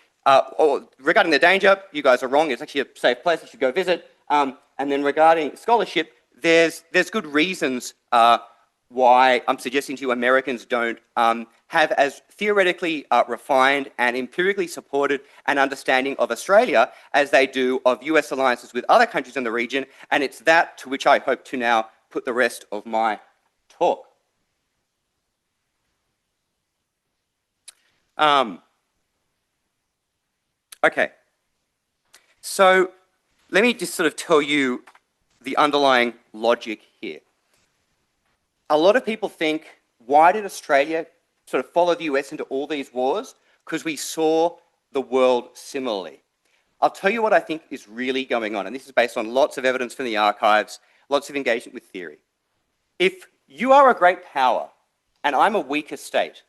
or regarding the danger, you guys are wrong. It's actually a safe place. You should go visit. And then regarding scholarship, there's good reasons why I'm suggesting to you Americans don't have as theoretically refined and empirically supported an understanding of Australia as they do of US alliances with other countries in the region, and it's that to which I hope to now put the rest of my talk. Okay, so let me just tell you the underlying logic here. A lot of people think, why did Australia follow the US into all these wars? Because we saw the world similarly. I'll tell you what I think is really going on, and this is based on lots of evidence from the archives, lots of engagement with theory. If you are a great power and I'm a weaker state,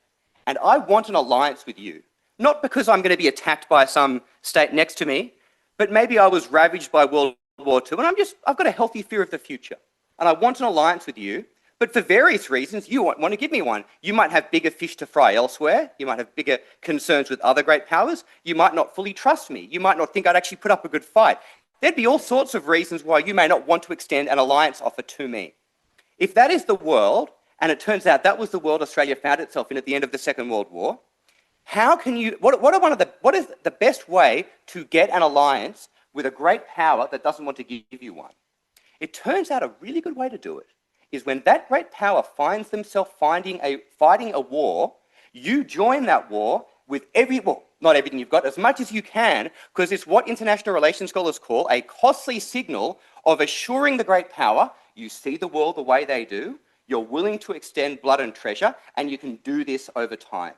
and I want an alliance with you, not because I'm going to be attacked by some state next to me, but maybe I was ravaged by World War II, and I've got a healthy fear of the future, and I want an alliance with you, but for various reasons, you want to give me one. You might have bigger fish to fry elsewhere. You might have bigger concerns with other great powers. You might not fully trust me. You might not think I'd actually put up a good fight. There'd be all sorts of reasons why you may not want to extend an alliance offer to me. If that is the world, and it turns out that was the world Australia found itself in at the end of the Second World War, how can you, what is the best way to get an alliance with a great power that doesn't want to give you one? It turns out a really good way to do it is when that great power finds themselves fighting a war, you join that war with not everything you've got, as much as you can, because it's what international relations scholars call a costly signal of assuring the great power you see the world the way they do, you're willing to extend blood and treasure, and you can do this over time.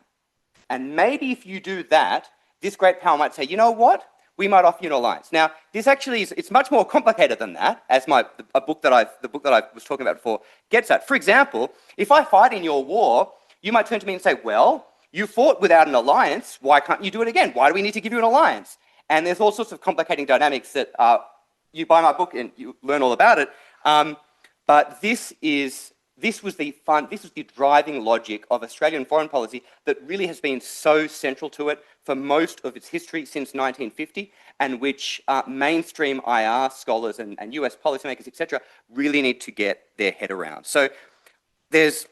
And maybe if you do that, this great power might say, you know what? we might offer you an alliance. Now, this actually is, it's much more complicated than that, as the book that I was talking about before gets at. For example, if I fight in your war, you might turn to me and say, well, you fought without an alliance, why can't you do it again? Why do we need to give you an alliance? And there's all sorts of complicating dynamics that you buy my book and you learn all about it. But this was the driving logic of Australian foreign policy that really has been so central to it for most of its history since 1950, and which mainstream IR scholars and US policymakers, etc., really need to get their head around. So there's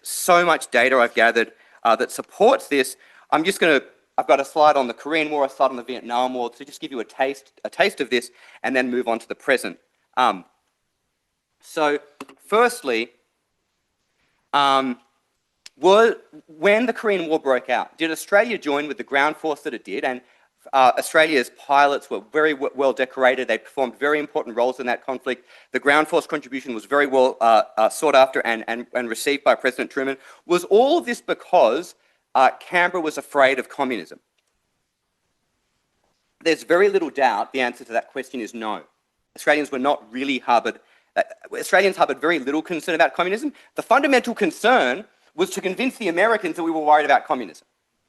so much data I've gathered that supports this. I've got a slide on the Korean War, a slide on the Vietnam War, to just give you a taste of this, and then move on to the present. So, firstly, when the Korean War broke out, did Australia join with the ground force that it did? And Australia's pilots were very well decorated. They performed very important roles in that conflict. The ground force contribution was very well sought after and received by President Truman. Was all of this because Canberra was afraid of communism? There's very little doubt the answer to that question is no. Australians harbored very little concern about communism. The fundamental concern was to convince the Americans that we were worried about communism.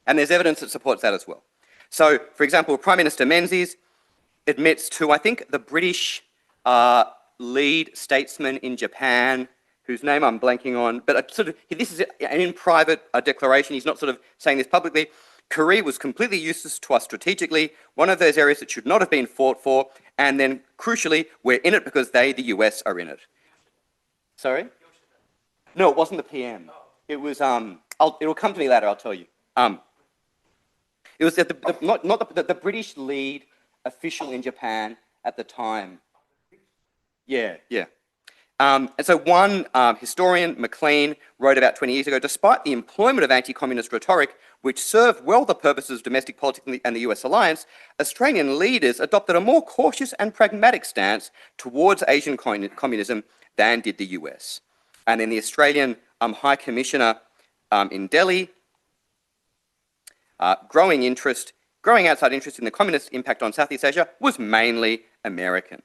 And there's evidence that supports that as well. So, for example, Prime Minister Menzies admits to, I think, the British lead statesman in Japan, whose name I'm blanking on, but this is an in private declaration. He's not sort of saying this publicly. Korea was completely useless to us strategically, one of those areas that should not have been fought for, and then, crucially, we're in it because they, the US, are in it. Sorry? No, it wasn't the PM. It was, it'll come to me later, I'll tell you. It was the British lead official in Japan at the time. Yeah. And so one historian, McLean, wrote about 20 years ago, despite the employment of anti-communist rhetoric, which served well the purposes of domestic politics and the US alliance, Australian leaders adopted a more cautious and pragmatic stance towards Asian communism than did the US. And then the Australian High Commissioner in Delhi, growing outside interest in the communist impact on Southeast Asia was mainly American.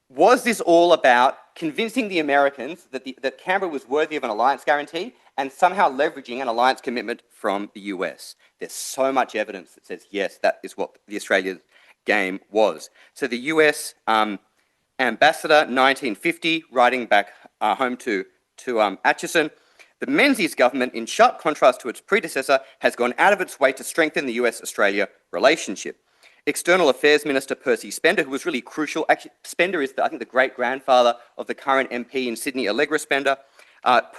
Was this all about convincing the Americans that Canberra was worthy of an alliance guarantee and somehow leveraging an alliance commitment from the US? There's so much evidence that says, yes, that is what the Australian game was. So the US ambassador, 1950, writing back home to Atchison, the Menzies government, in sharp contrast to its predecessor, has gone out of its way to strengthen the US-Australia relationship. External Affairs Minister Percy Spender, who was really crucial. Actually, Spender is, I think, the great-grandfather of the current MP in Sydney, Allegra Spender.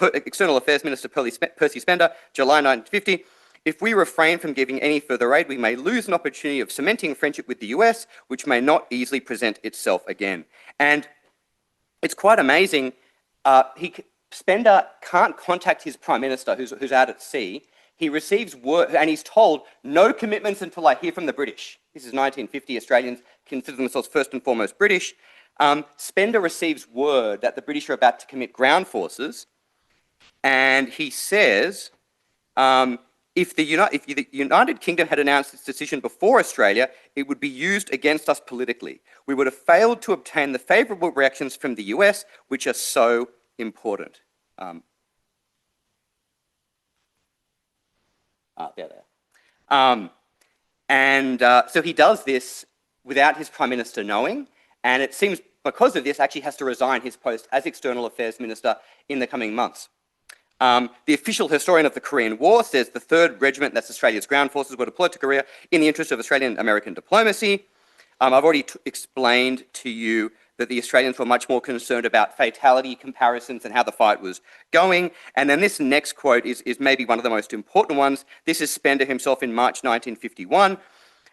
External Affairs Minister Percy Spender, July 1950. If we refrain from giving any further aid, we may lose an opportunity of cementing friendship with the US, which may not easily present itself again. And it's quite amazing. Spender can't contact his Prime Minister, who's out at sea. He receives word, and he's told, no commitments until I hear from the British. This is 1950. Australians consider themselves first and foremost British. Spender receives word that the British are about to commit ground forces, and he says, if the United Kingdom had announced its decision before Australia, it would be used against us politically. We would have failed to obtain the favourable reactions from the US, which are so important. So he does this without his Prime Minister knowing, and it seems because of this actually has to resign his post as External Affairs Minister in the coming months. The official historian of the Korean War says the 3rd Regiment, that's Australia's ground forces, were deployed to Korea in the interest of Australian-American diplomacy. I've already explained to you that the Australians were much more concerned about fatality comparisons and how the fight was going. And then this next quote is maybe one of the most important ones. This is Spender himself in March 1951.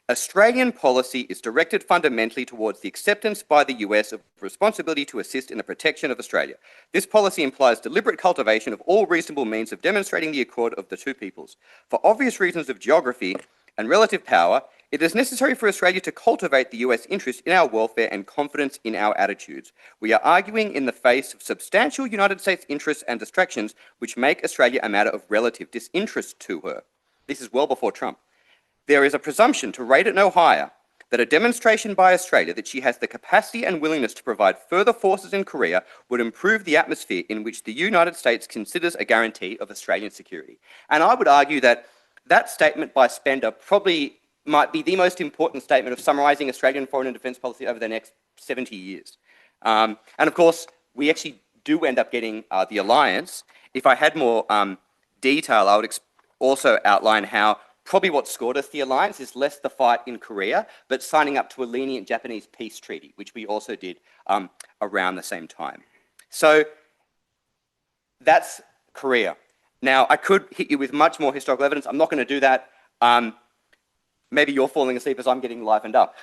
Australian policy is directed fundamentally towards the acceptance by the US of responsibility to assist in the protection of Australia. This policy implies deliberate cultivation of all reasonable means of demonstrating the accord of the two peoples. For obvious reasons of geography and relative power, it is necessary for Australia to cultivate the US interest in our welfare and confidence in our attitudes. We are arguing in the face of substantial United States interests and distractions which make Australia a matter of relative disinterest to her. This is well before Trump. There is a presumption to rate it no higher that a demonstration by Australia that she has the capacity and willingness to provide further forces in Korea would improve the atmosphere in which the United States considers a guarantee of Australian security. And I would argue that that statement by Spender probably might be the most important statement of summarising Australian foreign and defence policy over the next 70 years. And of course, we actually do end up getting the alliance. If I had more detail, I would also outline how probably what scored us the alliance is less the fight in Korea, but signing up to a lenient Japanese peace treaty, which we also did around the same time. So that's Korea. Now, I could hit you with much more historical evidence. I'm not going to do that. Maybe you're falling asleep as I'm getting livened up.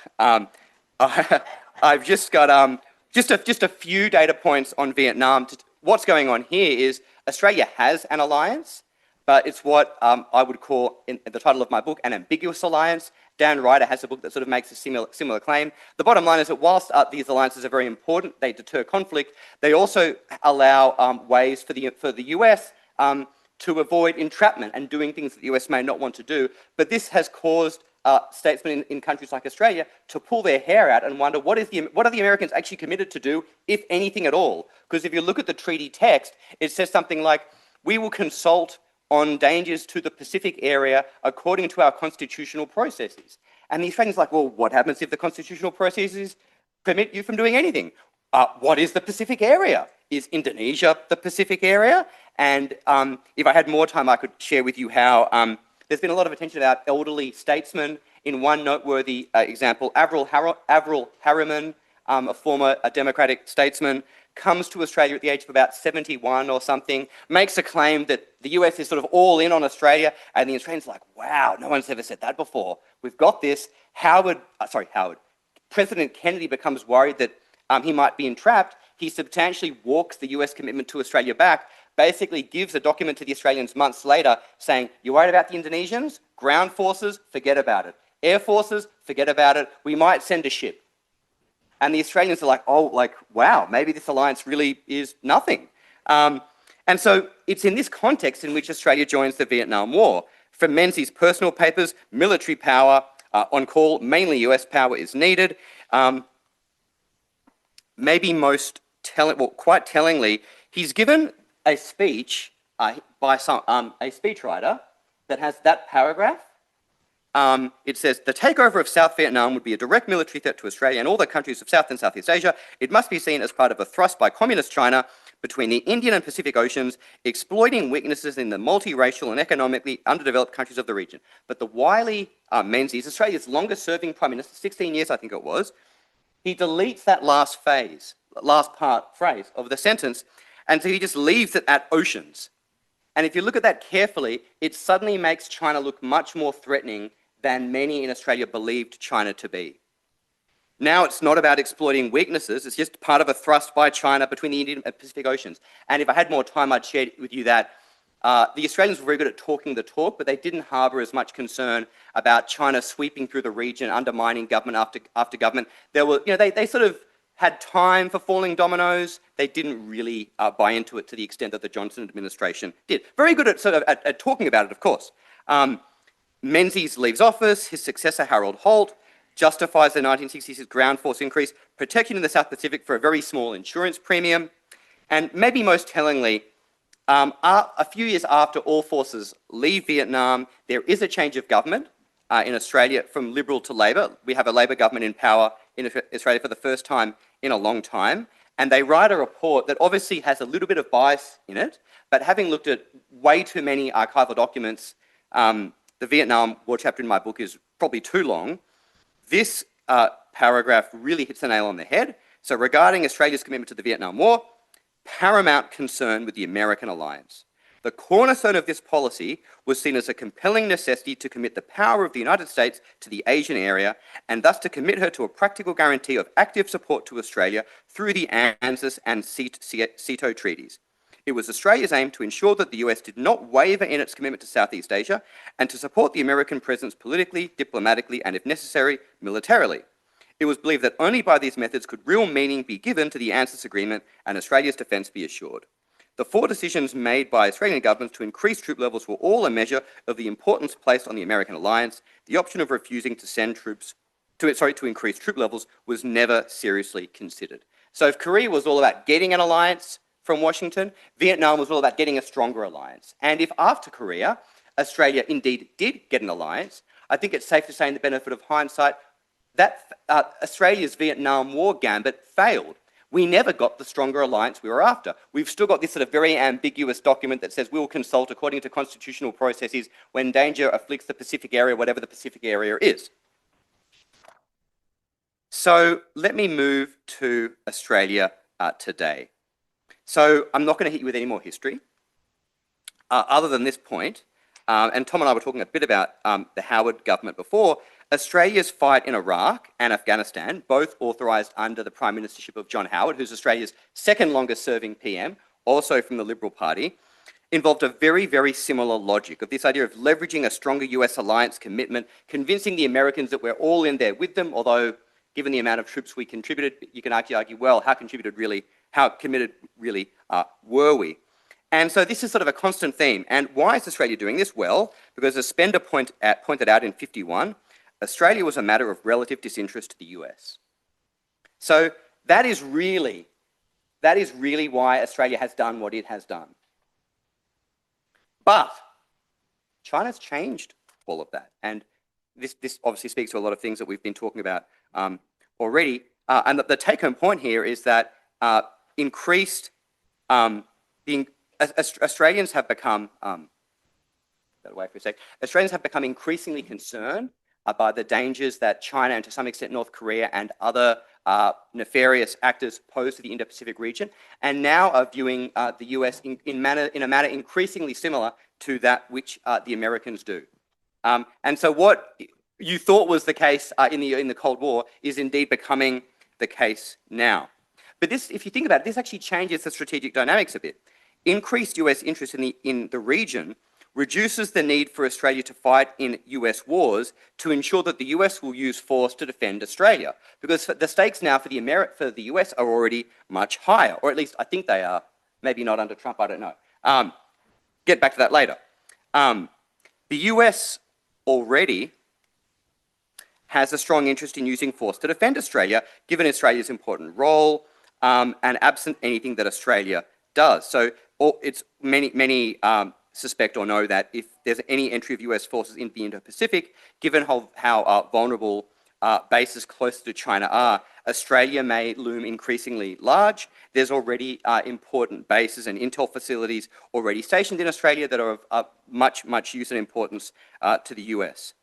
I've just got just a few data points on Vietnam. What's going on here is Australia has an alliance, but it's what I would call, in the title of my book, an ambiguous alliance. Dan Ryder has a book that sort of makes a similar claim. The bottom line is that whilst these alliances are very important, they deter conflict, they also allow ways for the US to avoid entrapment and doing things that the US may not want to do. But this has caused statesmen in countries like Australia to pull their hair out and wonder what are the Americans actually committed to do, if anything at all? Because if you look at the treaty text, it says something like, we will consult on dangers to the Pacific area according to our constitutional processes. And the Australians are like, well, what happens if the constitutional processes permit you from doing anything? What is the Pacific area? Is Indonesia the Pacific area? And if I had more time, I could share with you how there's been a lot of attention about elderly statesmen. In one noteworthy example, Admiral Harriman, a former Democratic statesman, comes to Australia at the age of about 71 or something, makes a claim that the US is sort of all in on Australia, and the Australians are like, wow, no one's ever said that before. We've got this. President Kennedy becomes worried that he might be entrapped. He substantially walks the US commitment to Australia back, basically gives a document to the Australians months later saying, you're worried about the Indonesians? Ground forces, forget about it. Air forces, forget about it. We might send a ship. And the Australians are like, oh, like, wow, maybe this alliance really is nothing. And so it's in this context in which Australia joins the Vietnam War. From Menzies' personal papers, military power on call, mainly US power is needed. Maybe quite tellingly, he's given a speech by a speechwriter that has that paragraph. It says, the takeover of South Vietnam would be a direct military threat to Australia and all the countries of South and Southeast Asia. It must be seen as part of a thrust by Communist China between the Indian and Pacific Oceans, exploiting weaknesses in the multiracial and economically underdeveloped countries of the region. But the wily Menzies, Australia's longest serving Prime Minister, 16 years I think it was, he deletes that last phrase of the sentence, and so he just leaves it at oceans. And if you look at that carefully, it suddenly makes China look much more threatening than many in Australia believed China to be. Now it's not about exploiting weaknesses, it's just part of a thrust by China between the Indian and Pacific Oceans. And if I had more time, I'd share with you that the Australians were very good at talking the talk, but they didn't harbour as much concern about China sweeping through the region, undermining government after government. They sort of had time for falling dominoes. They didn't really buy into it to the extent that the Johnson administration did. Very good at talking about it, of course. Menzies leaves office. His successor, Harold Holt, justifies the 1966 ground force increase, protecting in the South Pacific for a very small insurance premium. And maybe most tellingly, a few years after all forces leave Vietnam, there is a change of government in Australia from Liberal to Labor. We have a Labor government in power in Australia for the first time in a long time. And they write a report that obviously has a little bit of bias in it, but having looked at way too many archival documents, the Vietnam War chapter in my book is probably too long. This paragraph really hits the nail on the head. So regarding Australia's commitment to the Vietnam War, paramount concern with the American alliance. The cornerstone of this policy was seen as a compelling necessity to commit the power of the United States to the Asian area and thus to commit her to a practical guarantee of active support to Australia through the ANZUS and SEATO treaties. It was Australia's aim to ensure that the US did not waver in its commitment to Southeast Asia and to support the American presence politically, diplomatically, and if necessary, militarily. It was believed that only by these methods could real meaning be given to the ANZUS agreement and Australia's defence be assured. The 4 decisions made by Australian governments to increase troop levels were all a measure of the importance placed on the American alliance, the option of refusing to send troops to increase troop levels was never seriously considered. So if Korea was all about getting an alliance from Washington, Vietnam was all about getting a stronger alliance. And if after Korea, Australia indeed did get an alliance, I think it's safe to say in the benefit of hindsight that Australia's Vietnam War gambit failed. We never got the stronger alliance we were after. We've still got this sort of very ambiguous document that says we'll consult according to constitutional processes when danger afflicts the Pacific area, whatever the Pacific area is. So let me move to Australia today. So I'm not going to hit you with any more history other than this point. And Tom and I were talking a bit about the Howard government before. Australia's fight in Iraq and Afghanistan, both authorised under the Prime Ministership of John Howard, who's Australia's second longest serving PM, also from the Liberal Party, involved a very, very similar logic of this idea of leveraging a stronger US alliance commitment, convincing the Americans that we're all in there with them, although given the amount of troops we contributed, you can actually argue, well, how committed really were we? And so this is sort of a constant theme. And why is Australia doing this? Well, because as Spender pointed out in 51, Australia was a matter of relative disinterest to the US. So that is really why Australia has done what it has done. But China's changed all of that. And this obviously speaks to a lot of things that we've been talking about already. And the take-home point here is that Australians have become, Australians have become increasingly concerned by the dangers that China and to some extent North Korea and other nefarious actors pose to the Indo-Pacific region, and now are viewing the US in a manner increasingly similar to that which the Americans do. And so what you thought was the case in the Cold War is indeed becoming the case now. But this, if you think about it, this actually changes the strategic dynamics a bit. Increased US interest in the region reduces the need for Australia to fight in US wars to ensure that the US will use force to defend Australia. Because the stakes now for the US are already much higher, or at least I think they are. Maybe not under Trump, I don't know. Get back to that later. The US already has a strong interest in using force to defend Australia, given Australia's important role and absent anything that Australia does. So it's many suspect or know that if there's any entry of US forces in the Indo-Pacific, given how vulnerable bases close to China are, Australia may loom increasingly large. There's already important bases and intel facilities already stationed in Australia that are of much use and importance to the US.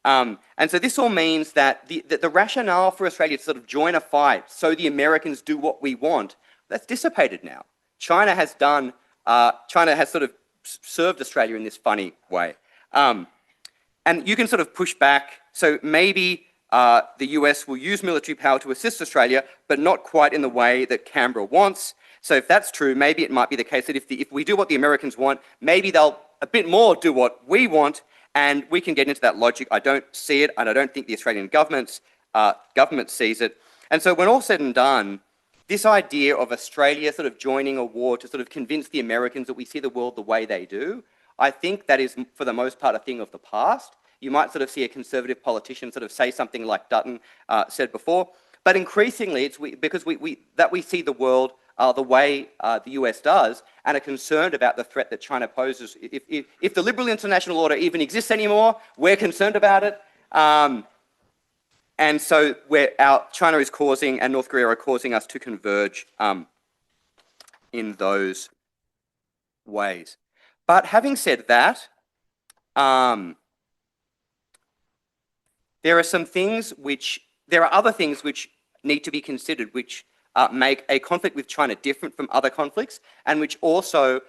And so this all means that the rationale for Australia to sort of join a fight so the Americans do what we want, that's dissipated now. China has sort of served Australia in this funny way. And you can sort of push back. So maybe the US will use military power to assist Australia, but not quite in the way that Canberra wants. So if that's true, maybe it might be the case that if we do what the Americans want, maybe they'll a bit more do what we want, and we can get into that logic. I don't see it, and I don't think the Australian government sees it. And so when all said and done, this idea of Australia sort of joining a war to sort of convince the Americans that we see the world the way they do, I think that is, for the most part, a thing of the past. You might sort of see a conservative politician sort of say something like Dutton said before, but increasingly it's because we see the world the way the US does and are concerned about the threat that China poses. If the liberal international order even exists anymore, we're concerned about it. And so China is causing and North Korea are causing us to converge in those ways. But having said that, there are other things which need to be considered which make a conflict with China different from other conflicts, and which also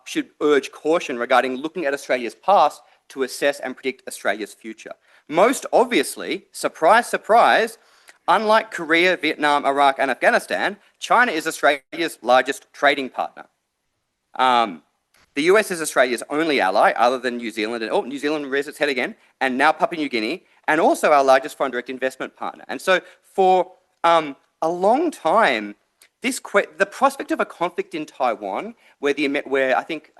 should urge caution regarding looking at Australia's past to assess and predict Australia's future. Most obviously, surprise, surprise, unlike Korea, Vietnam, Iraq, and Afghanistan, China is Australia's largest trading partner. The US is Australia's only ally, other than New Zealand, and New Zealand rears its head again, and now Papua New Guinea, and also our largest foreign direct investment partner. And so for a long time, the prospect of a conflict in Taiwan, where I think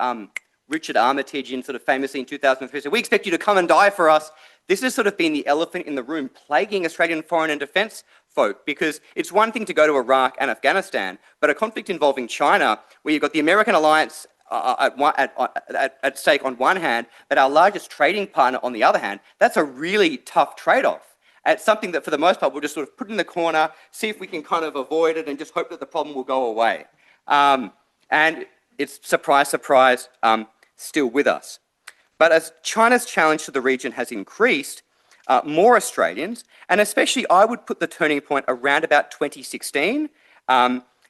Richard Armitage, famously in 2003, said, "We expect you to come and die for us," This has sort of been the elephant in the room plaguing Australian foreign and defence folk, because it's one thing to go to Iraq and Afghanistan, but a conflict involving China, where you've got the American alliance at stake on one hand, but our largest trading partner on the other hand, that's a really tough trade-off. It's something that for the most part we'll just sort of put in the corner, see if we can kind of avoid it and just hope that the problem will go away. And it's, surprise, surprise, still with us. But as China's challenge to the region has increased, more Australians, and especially I would put the turning point around about 2016,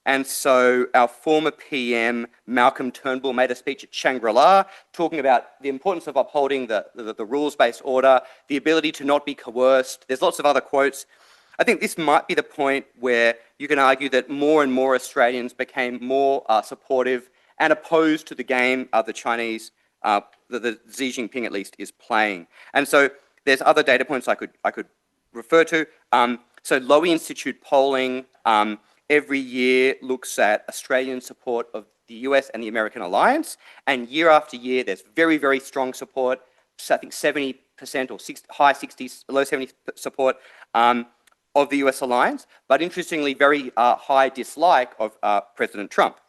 and so our former PM, Malcolm Turnbull, made a speech at Shangri-La talking about the importance of upholding the rules-based order, the ability to not be coerced. There's lots of other quotes. I think this might be the point where you can argue that more and more Australians became more supportive and opposed to the game the Chinese, the Xi Jinping at least, is playing. And so there's other data points I could refer to. So Lowy Institute polling every year looks at Australian support of the US and the American alliance, and year after year there's very, very strong support. So I think 70% or high 60s, low 70s support of the US alliance, but interestingly very high dislike of President Trump.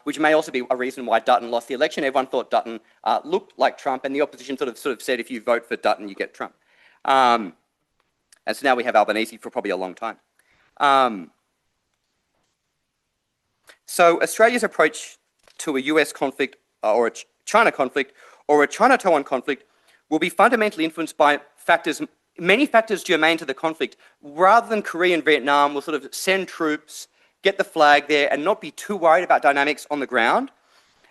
Which may also be a reason why Dutton lost the election. Everyone thought Dutton looked like Trump, and the opposition sort of said, if you vote for Dutton, you get Trump. And so now we have Albanese for probably a long time. So Australia's approach to a US conflict or a China conflict or a China-Taiwan conflict will be fundamentally influenced by many factors germane to the conflict. Rather than Korea and Vietnam, we'll sort of send troops, get the flag there, and not be too worried about dynamics on the ground.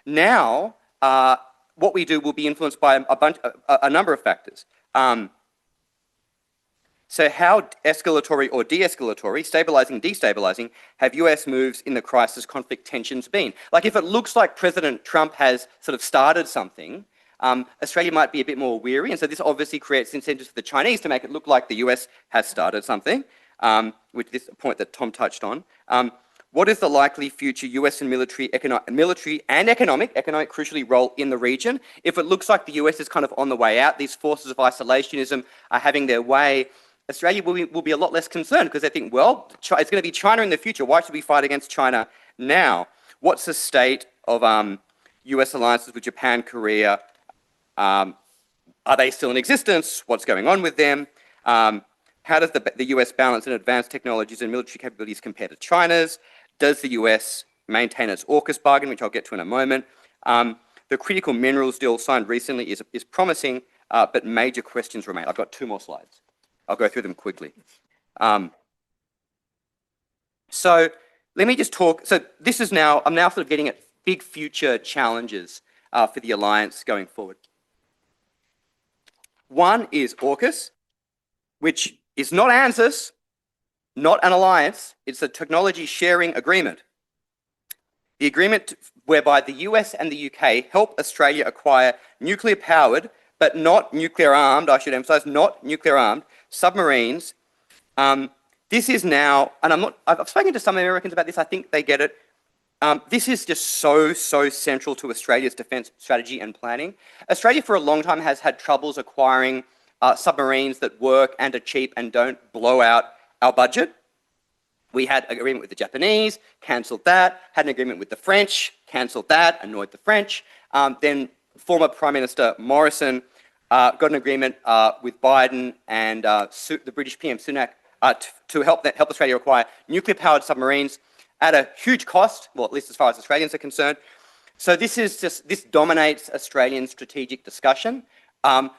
Now, what we do will be influenced by a number of factors. So how escalatory or de-escalatory, stabilizing, destabilizing, have US moves in the crisis conflict tensions been? Like if it looks like President Trump has sort of started something, Australia might be a bit more weary, and so this obviously creates incentives for the Chinese to make it look like the US has started something, which is a point that Tom touched on. What is the likely future US and military and economic crucially role in the region? If it looks like the US is kind of on the way out, these forces of isolationism are having their way, Australia will be a lot less concerned because they think, well, it's going to be China in the future. Why should we fight against China now? What's the state of US alliances with Japan, Korea? Are they still in existence? What's going on with them? How does the US balance in advanced technologies and military capabilities compare to China's? Does the US maintain its AUKUS bargain, which I'll get to in a moment? The critical minerals deal signed recently is promising, but major questions remain. I've got 2 more slides. I'll go through them quickly. So let me just talk. So this is now, I'm now sort of getting at big future challenges for the alliance going forward. One is AUKUS, which is not ANZUS, not an alliance. It's a technology sharing agreement. The agreement whereby the US and the UK help Australia acquire nuclear-powered, but not nuclear-armed, I should emphasise, not nuclear-armed, submarines. This is now, and I've spoken to some Americans about this, I think they get it. This is just so central to Australia's defence strategy and planning. Australia for a long time has had troubles acquiring submarines that work and are cheap and don't blow out our budget. We had an agreement with the Japanese, cancelled that, had an agreement with the French, cancelled that, annoyed the French. Then former Prime Minister Morrison got an agreement with Biden and the British PM Sunak to help Australia acquire nuclear-powered submarines at a huge cost, well, at least as far as Australians are concerned. So this dominates Australian strategic discussion. It's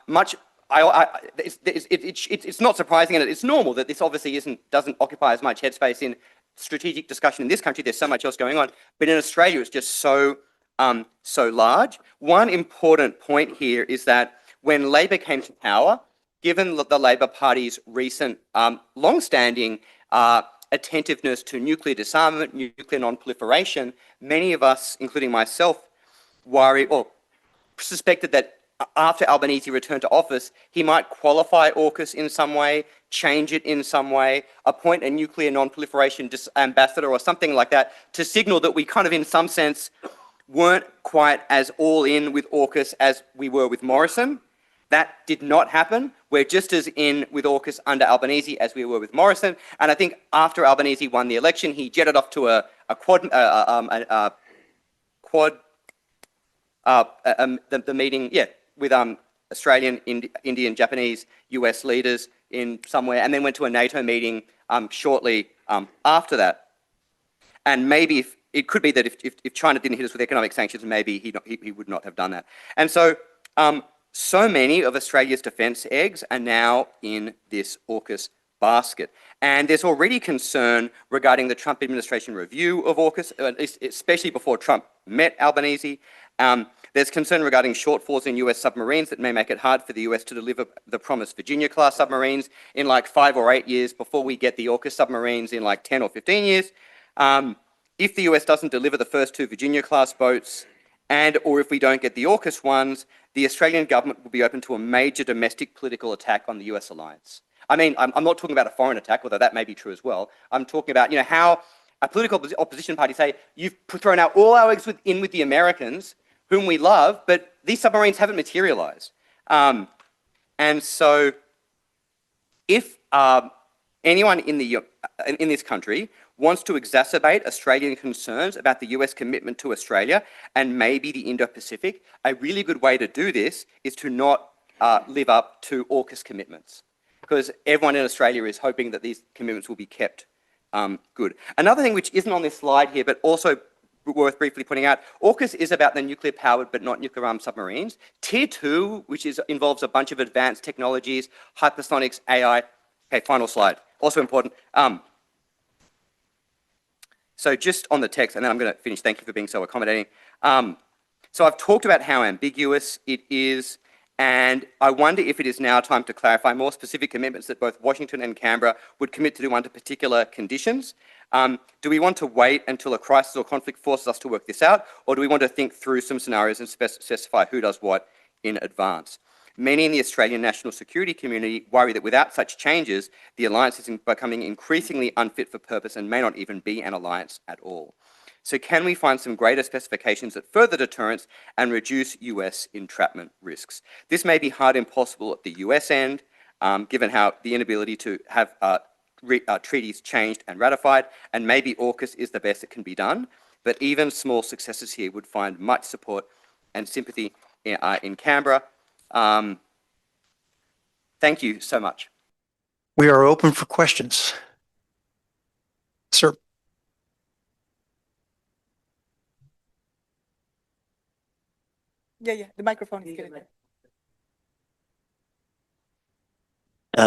not surprising, and it's normal that this obviously doesn't occupy as much headspace in strategic discussion in this country. There's so much else going on, but in Australia, it's just so large. One important point here is that when Labor came to power, given the Labor Party's recent long-standing attentiveness to nuclear disarmament, nuclear non-proliferation, many of us, including myself, worried or suspected that after Albanese returned to office, he might qualify AUKUS in some way, change it in some way, appoint a nuclear non-proliferation ambassador or something like that to signal that we kind of, in some sense, weren't quite as all in with AUKUS as we were with Morrison. That did not happen. We're just as in with AUKUS under Albanese as we were with Morrison. And I think after Albanese won the election, he jetted off to the meeting, with Australian, Indian, Japanese, US leaders in somewhere, and then went to a NATO meeting shortly after that. And maybe it could be that if China didn't hit us with economic sanctions, maybe he would not have done that. And so, so many of Australia's defence eggs are now in this AUKUS basket. And there's already concern regarding the Trump administration review of AUKUS, especially before Trump met Albanese. There's concern regarding shortfalls in US submarines that may make it hard for the US to deliver the promised Virginia-class submarines in like 5 or 8 years before we get the AUKUS submarines in like 10 or 15 years. If the US doesn't deliver the first 2 Virginia-class boats, or if we don't get the AUKUS ones, the Australian government will be open to a major domestic political attack on the US alliance. I mean, I'm not talking about a foreign attack, although that may be true as well. I'm talking about, how a political opposition party say, you've thrown out all our eggs with the Americans, whom we love, but these submarines haven't materialized. And so if anyone in this country wants to exacerbate Australian concerns about the US commitment to Australia and maybe the Indo-Pacific, a really good way to do this is to not live up to AUKUS commitments, because everyone in Australia is hoping that these commitments will be kept good. Another thing which isn't on this slide here, but also worth briefly pointing out, AUKUS is about the nuclear-powered but not nuclear-armed submarines. Tier 2, which involves a bunch of advanced technologies, hypersonics, AI. Okay, final slide. Also important. So just on the text, and then I'm going to finish. Thank you for being so accommodating. So I've talked about how ambiguous it is, and I wonder if it is now time to clarify more specific commitments that both Washington and Canberra would commit to do under particular conditions. Do we want to wait until a crisis or conflict forces us to work this out, or do we want to think through some scenarios and specify who does what in advance? Many in the Australian national security community worry that without such changes, the alliance is becoming increasingly unfit for purpose and may not even be an alliance at all. So can we find some greater specifications that further deterrence and reduce US entrapment risks? This may be hard and impossible at the US end, given how the inability to have treaties changed and ratified, and maybe AUKUS is the best that can be done, but even small successes here would find much support and sympathy in Canberra. Thank you so much. We are open for questions. Sir. Yeah, the microphone is good.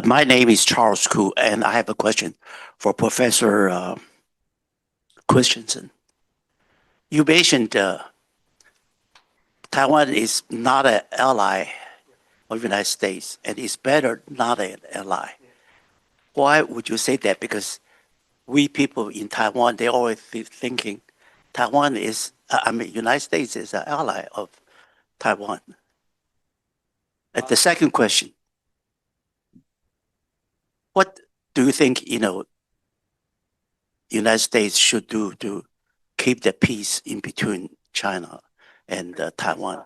My name is Charles Koo, and I have a question for Professor Christensen. You mentioned Taiwan is not an ally of the United States, and it's better not an ally. Why would you say that? Because we people in Taiwan, they always thinking Taiwan is, United States is an ally of Taiwan. And the second question, what do you think, United States should do to keep the peace in between China and Taiwan?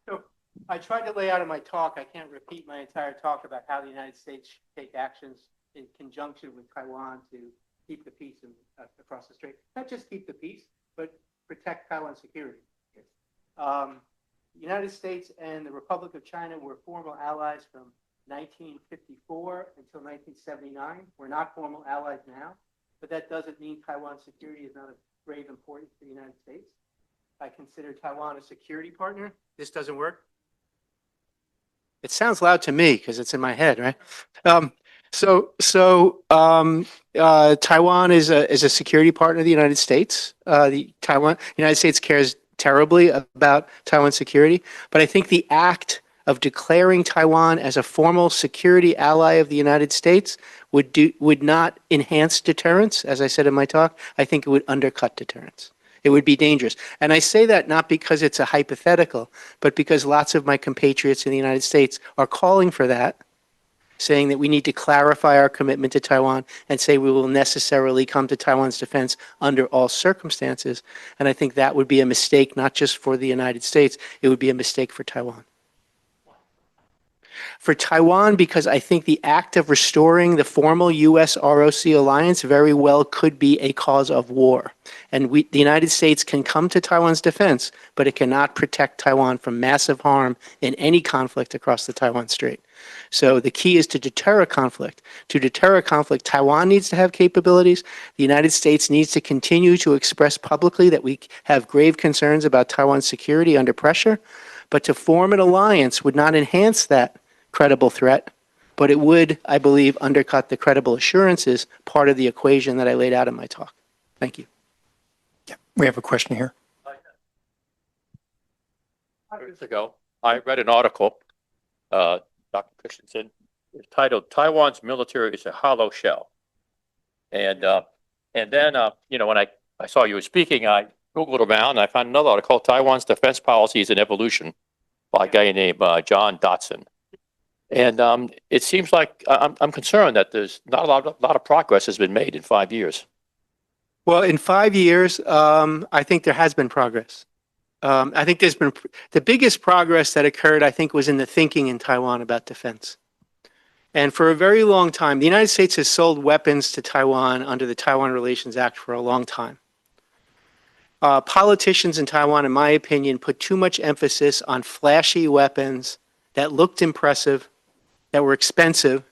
So I tried to lay out in my talk, I can't repeat my entire talk about how the United States should take actions in conjunction with Taiwan to keep the peace across the strait. Not just keep the peace, but protect Taiwan's security. The United States and the Republic of China were formal allies from 1954 until 1979. We're not formal allies now, but that doesn't mean Taiwan's security is not of grave importance to the United States. I consider Taiwan a security partner. This doesn't work. It sounds loud to me because it's in my head, right? Taiwan is a security partner of the United States. The United States cares terribly about Taiwan security, but I think the act of declaring Taiwan as a formal security ally of the United States would not enhance deterrence, as I said in my talk. I think it would undercut deterrence. It would be dangerous. And I say that not because it's a hypothetical, but because lots of my compatriots in the United States are calling for that, saying that we need to clarify our commitment to Taiwan and say we will necessarily come to Taiwan's defense under all circumstances. And I think that would be a mistake, not just for the United States, it would be a mistake for Taiwan. For Taiwan, because I think the act of restoring the formal U.S. ROC alliance very well could be a cause of war. And the United States can come to Taiwan's defense, but it cannot protect Taiwan from massive harm in any conflict across the Taiwan Strait. So the key is to deter a conflict. To deter a conflict, Taiwan needs to have capabilities. The United States needs to continue to express publicly that we have grave concerns about Taiwan's security under pressure. But to form an alliance would not enhance that credible threat, but it would, I believe, undercut the credible assurances part of the equation that I laid out in my talk. Thank you. Yeah, we have a question here. Years ago, I read an article, Dr. Christensen, titled "Taiwan's Military is a Hollow Shell." And then, when I saw you were speaking, I Googled around and I found another article, "Taiwan's Defense Policy is an Evolution" by a guy named John Dotson. And it seems like I'm concerned that there's not a lot of progress has been made in 5 years. Well, in 5 years, I think there has been progress. I think there's been the biggest progress that occurred, I think, was in the thinking in Taiwan about defense. And for a very long time, the United States has sold weapons to Taiwan under the Taiwan Relations Act for a long time. Politicians in Taiwan, in my opinion, put too much emphasis on flashy weapons that looked impressive, that were expensive,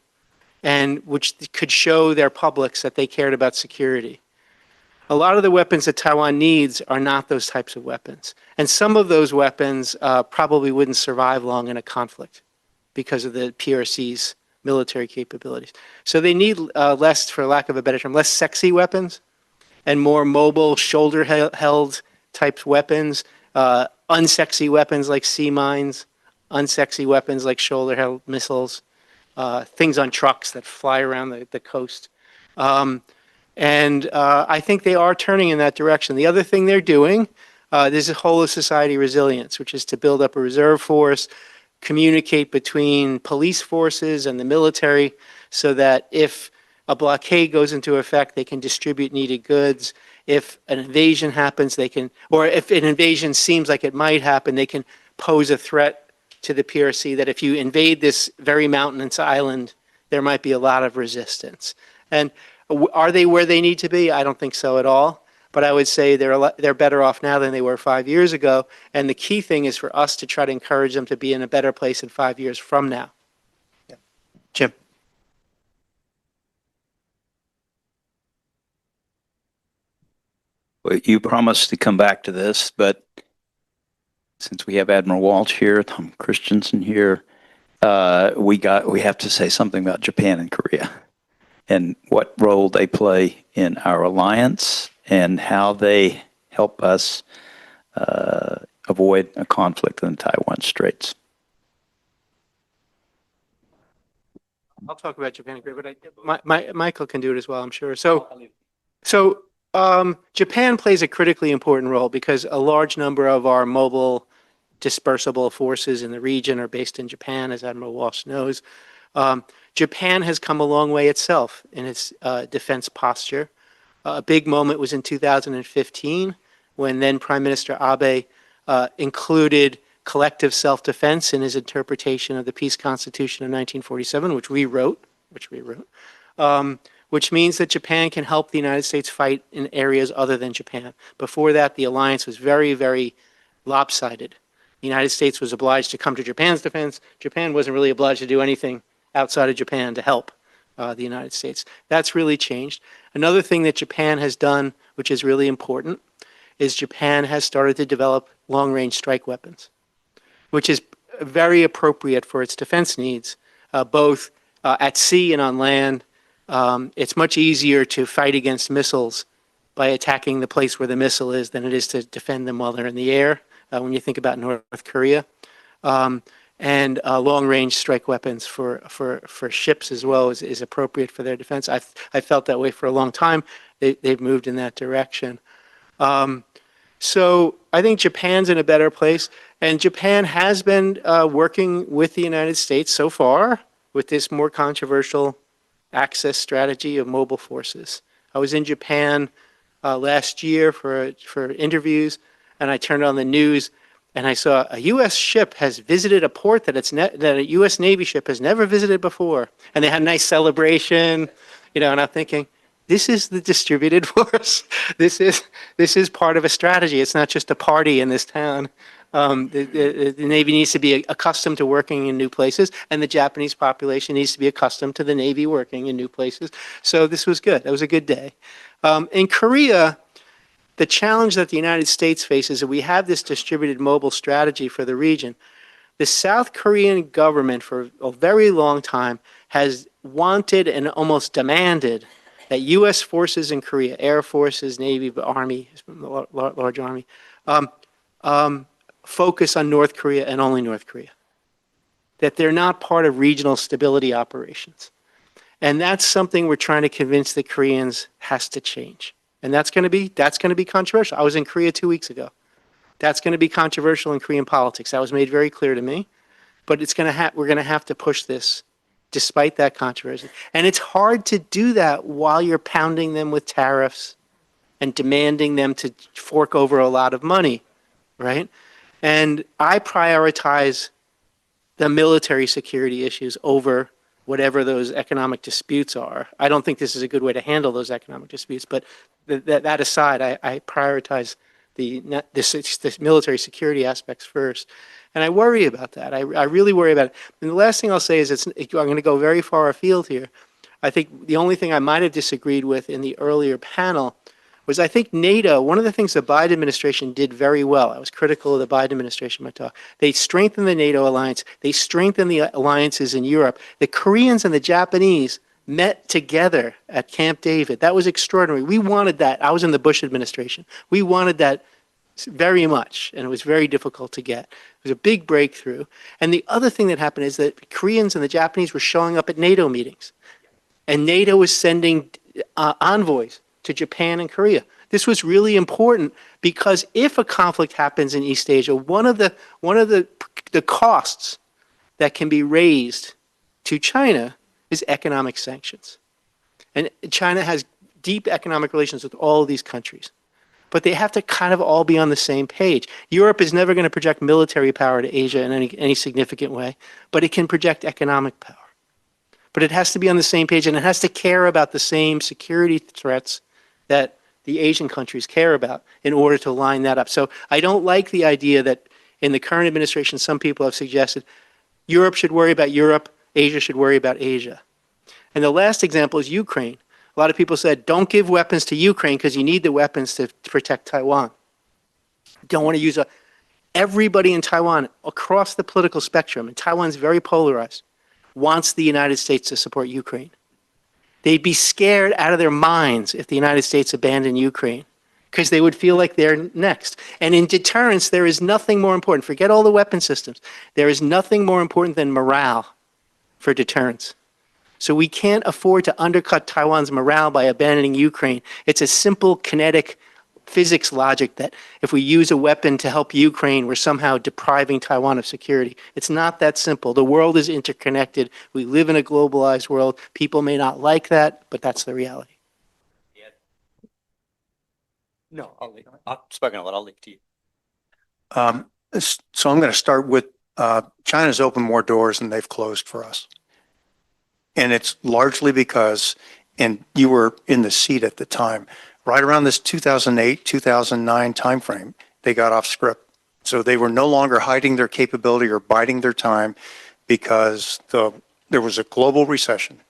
and which could show their publics that they cared about security. A lot of the weapons that Taiwan needs are not those types of weapons. And some of those weapons probably wouldn't survive long in a conflict because of the PRC's military capabilities. So they need less, for lack of a better term, less sexy weapons and more mobile, shoulder-held type weapons, unsexy weapons like sea mines, unsexy weapons like shoulder-held missiles, things on trucks that fly around the coast. And I think they are turning in that direction. The other thing they're doing, there's a whole of society resilience, which is to build up a reserve force, communicate between police forces and the military so that if a blockade goes into effect, they can distribute needed goods. If an invasion happens, they can, or if an invasion seems like it might happen, they can pose a threat to the PRC that if you invade this very mountainous island, there might be a lot of resistance. And are they where they need to be? I don't think so at all. But I would say they're better off now than they were 5 years ago. And the key thing is for us to try to encourage them to be in a better place in 5 years from now. Yeah. Jim. Well, you promised to come back to this, but since we have Admiral Walsh here, Tom Christensen here, we have to say something about Japan and Korea and what role they play in our alliance and how they help us avoid a conflict in the Taiwan Straits. I'll talk about Japan and Korea, but Michael can do it as well, I'm sure. So Japan plays a critically important role because a large number of our mobile dispersible forces in the region are based in Japan, as Admiral Walsh knows. Japan has come a long way itself in its defense posture. A big moment was in 2015 when then Prime Minister Abe included collective self-defense in his interpretation of the Peace Constitution of 1947, which we wrote, which means that Japan can help the United States fight in areas other than Japan. Before that, the alliance was very, very lopsided. The United States was obliged to come to Japan's defense. Japan wasn't really obliged to do anything outside of Japan to help the United States. That's really changed. Another thing that Japan has done, which is really important, is Japan has started to develop long-range strike weapons, which is very appropriate for its defense needs, both at sea and on land. It's much easier to fight against missiles by attacking the place where the missile is than it is to defend them while they're in the air, when you think about North Korea. And long-range strike weapons for ships as well is appropriate for their defense. I've felt that way for a long time. They've moved in that direction. So I think Japan's in a better place. And Japan has been working with the United States so far with this more controversial access strategy of mobile forces. I was in Japan last year for interviews, and I turned on the news. and I saw a U.S. ship has visited a port that that a U.S. Navy ship has never visited before, and they had a nice celebration, and I'm thinking, this is the distributed force. This is part of a strategy. It's not just a party in this town. The Navy needs to be accustomed to working in new places, and the Japanese population needs to be accustomed to the Navy working in new places. So this was good. It was a good day. In Korea, the challenge that the United States faces is that we have this distributed mobile strategy for the region. The South Korean government for a very long time has wanted and almost demanded that U.S. forces in Korea, Air Forces, Navy, Army, large Army, focus on North Korea and only North Korea. That they're not part of regional stability operations. And that's something we're trying to convince the Koreans has to change. And that's going to be controversial. I was in Korea 2 weeks ago. That's going to be controversial in Korean politics. That was made very clear to me. But we're going to have to push this despite that controversy. And it's hard to do that while you're pounding them with tariffs and demanding them to fork over a lot of money, right? And I prioritize the military security issues over whatever those economic disputes are. I don't think this is a good way to handle those economic disputes, but that aside, I prioritize this military security aspects first. And I worry about that. I really worry about it. And the last thing I'll say is I'm going to go very far afield here. I think the only thing I might have disagreed with in the earlier panel was I think NATO, one of the things the Biden administration did very well, I was critical of the Biden administration in my talk, they strengthened the NATO alliance, they strengthened the alliances in Europe. The Koreans and the Japanese met together at Camp David. That was extraordinary. We wanted that. I was in the Bush administration. We wanted that very much, and it was very difficult to get. It was a big breakthrough. And the other thing that happened is that Koreans and the Japanese were showing up at NATO meetings, and NATO was sending envoys to Japan and Korea. This was really important because if a conflict happens in East Asia, one of the costs that can be raised to China is economic sanctions. And China has deep economic relations with all of these countries. But they have to kind of all be on the same page. Europe is never going to project military power to Asia in any significant way, but it can project economic power. But it has to be on the same page, and it has to care about the same security threats that the Asian countries care about in order to line that up. So I don't like the idea that in the current administration, some people have suggested Europe should worry about Europe, Asia should worry about Asia. And the last example is Ukraine. A lot of people said, don't give weapons to Ukraine because you need the weapons to protect Taiwan. Don't want to use everybody in Taiwan across the political spectrum, and Taiwan's very polarized, wants the United States to support Ukraine. They'd be scared out of their minds if the United States abandoned Ukraine because they would feel like they're next. And in deterrence, there is nothing more important. Forget all the weapon systems. There is nothing more important than morale for deterrence. So we can't afford to undercut Taiwan's morale by abandoning Ukraine. It's a simple kinetic physics logic that if we use a weapon to help Ukraine, we're somehow depriving Taiwan of security. It's not that simple. The world is interconnected. We live in a globalized world. People may not like that, but that's the reality. No, I've spoken a lot. I'll leave it to you. So I'm going to start with China's opened more doors than they've closed for us. And it's largely because, and you were in the seat at the time, right around this 2008, 2009 timeframe, they got off script. So they were no longer hiding their capability or biding their time because there was a global recession.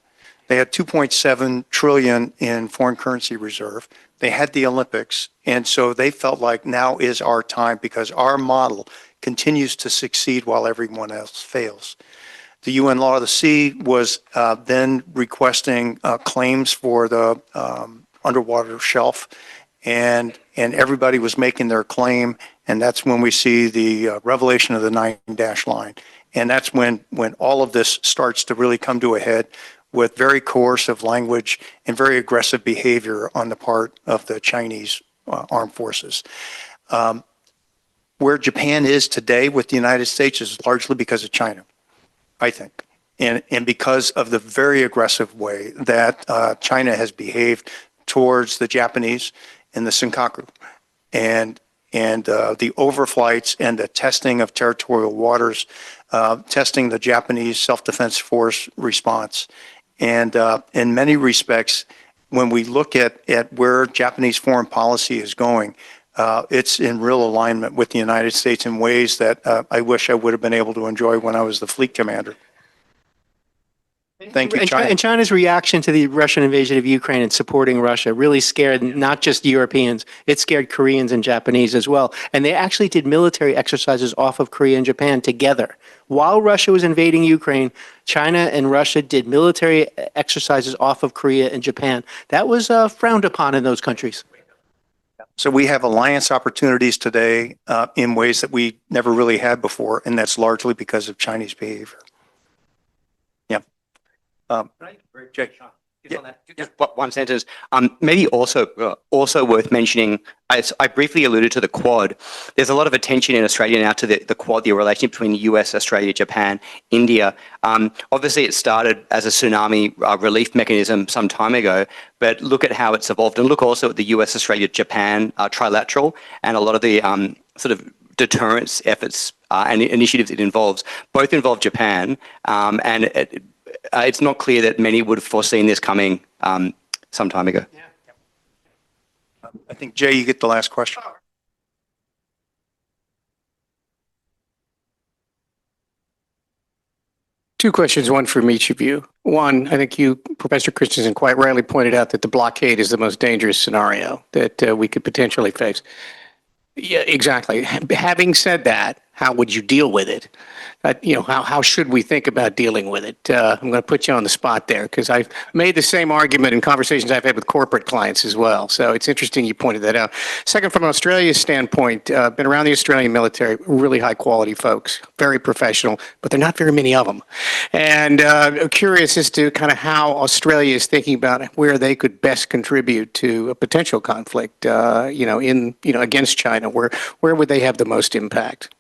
They had 2.7 trillion in foreign currency reserve. They had the Olympics. And so they felt like now is our time because our model continues to succeed while everyone else fails. The UN Law of the Sea was then requesting claims for the underwater shelf, and everybody was making their claim, and that's when we see the revelation of the 9-dash line. And that's when all of this starts to really come to a head with very coercive language and very aggressive behavior on the part of the Chinese armed forces. Where Japan is today with the United States is largely because of China, I think, and because of the very aggressive way that China has behaved towards the Japanese in the Senkaku. And and the overflights and the testing of territorial waters, testing the Japanese self-defense force response. And in many respects, when we look at where Japanese foreign policy is going, it's in real alignment with the United States in ways that I wish I would have been able to enjoy when I was the fleet commander. Thank you, China. And China's reaction to the Russian invasion of Ukraine and supporting Russia really scared not just Europeans, it scared Koreans and Japanese as well. And they actually did military exercises off of Korea and Japan together. While Russia was invading Ukraine, China and Russia did military exercises off of Korea and Japan. That was frowned upon in those countries. So we have alliance opportunities today in ways that we never really had before, and that's largely because of Chinese behavior. Yeah. Jay. Just one sentence. Maybe also worth mentioning, as I briefly alluded to the Quad, there's a lot of attention in Australia now to the Quad, the relationship between the US, Australia, Japan, India. Obviously, it started as a tsunami relief mechanism some time ago, but look at how it's evolved. And look also at the US, Australia, Japan trilateral and a lot of the sort of deterrence efforts and initiatives it involves. Both involve Japan, and it's not clear that many would have foreseen this coming some time ago. I think, Jay, you get the last question. Two questions, one from each of you. One, I think you, Professor Christensen, quite rightly pointed out that the blockade is the most dangerous scenario that we could potentially face. Yeah, exactly. Having said that, how would you deal with it? How should we think about dealing with it? I'm going to put you on the spot there because I've made the same argument in conversations I've had with corporate clients as well. So it's interesting you pointed that out. Second, from Australia's standpoint, been around the Australian military, really high quality folks, very professional, but there are not very many of them. And I'm curious as to kind of how Australia is thinking about where they could best contribute to a potential conflict, against China. Where would they have the most impact?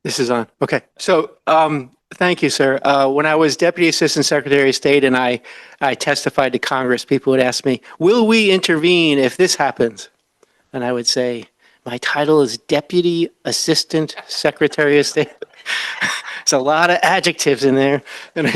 This is on. Okay. So thank you, sir. When I was Deputy Assistant Secretary of State and I testified to Congress, people would ask me, will we intervene if this happens? And I would say, my title is Deputy Assistant Secretary of State. There's a lot of adjectives in there. And I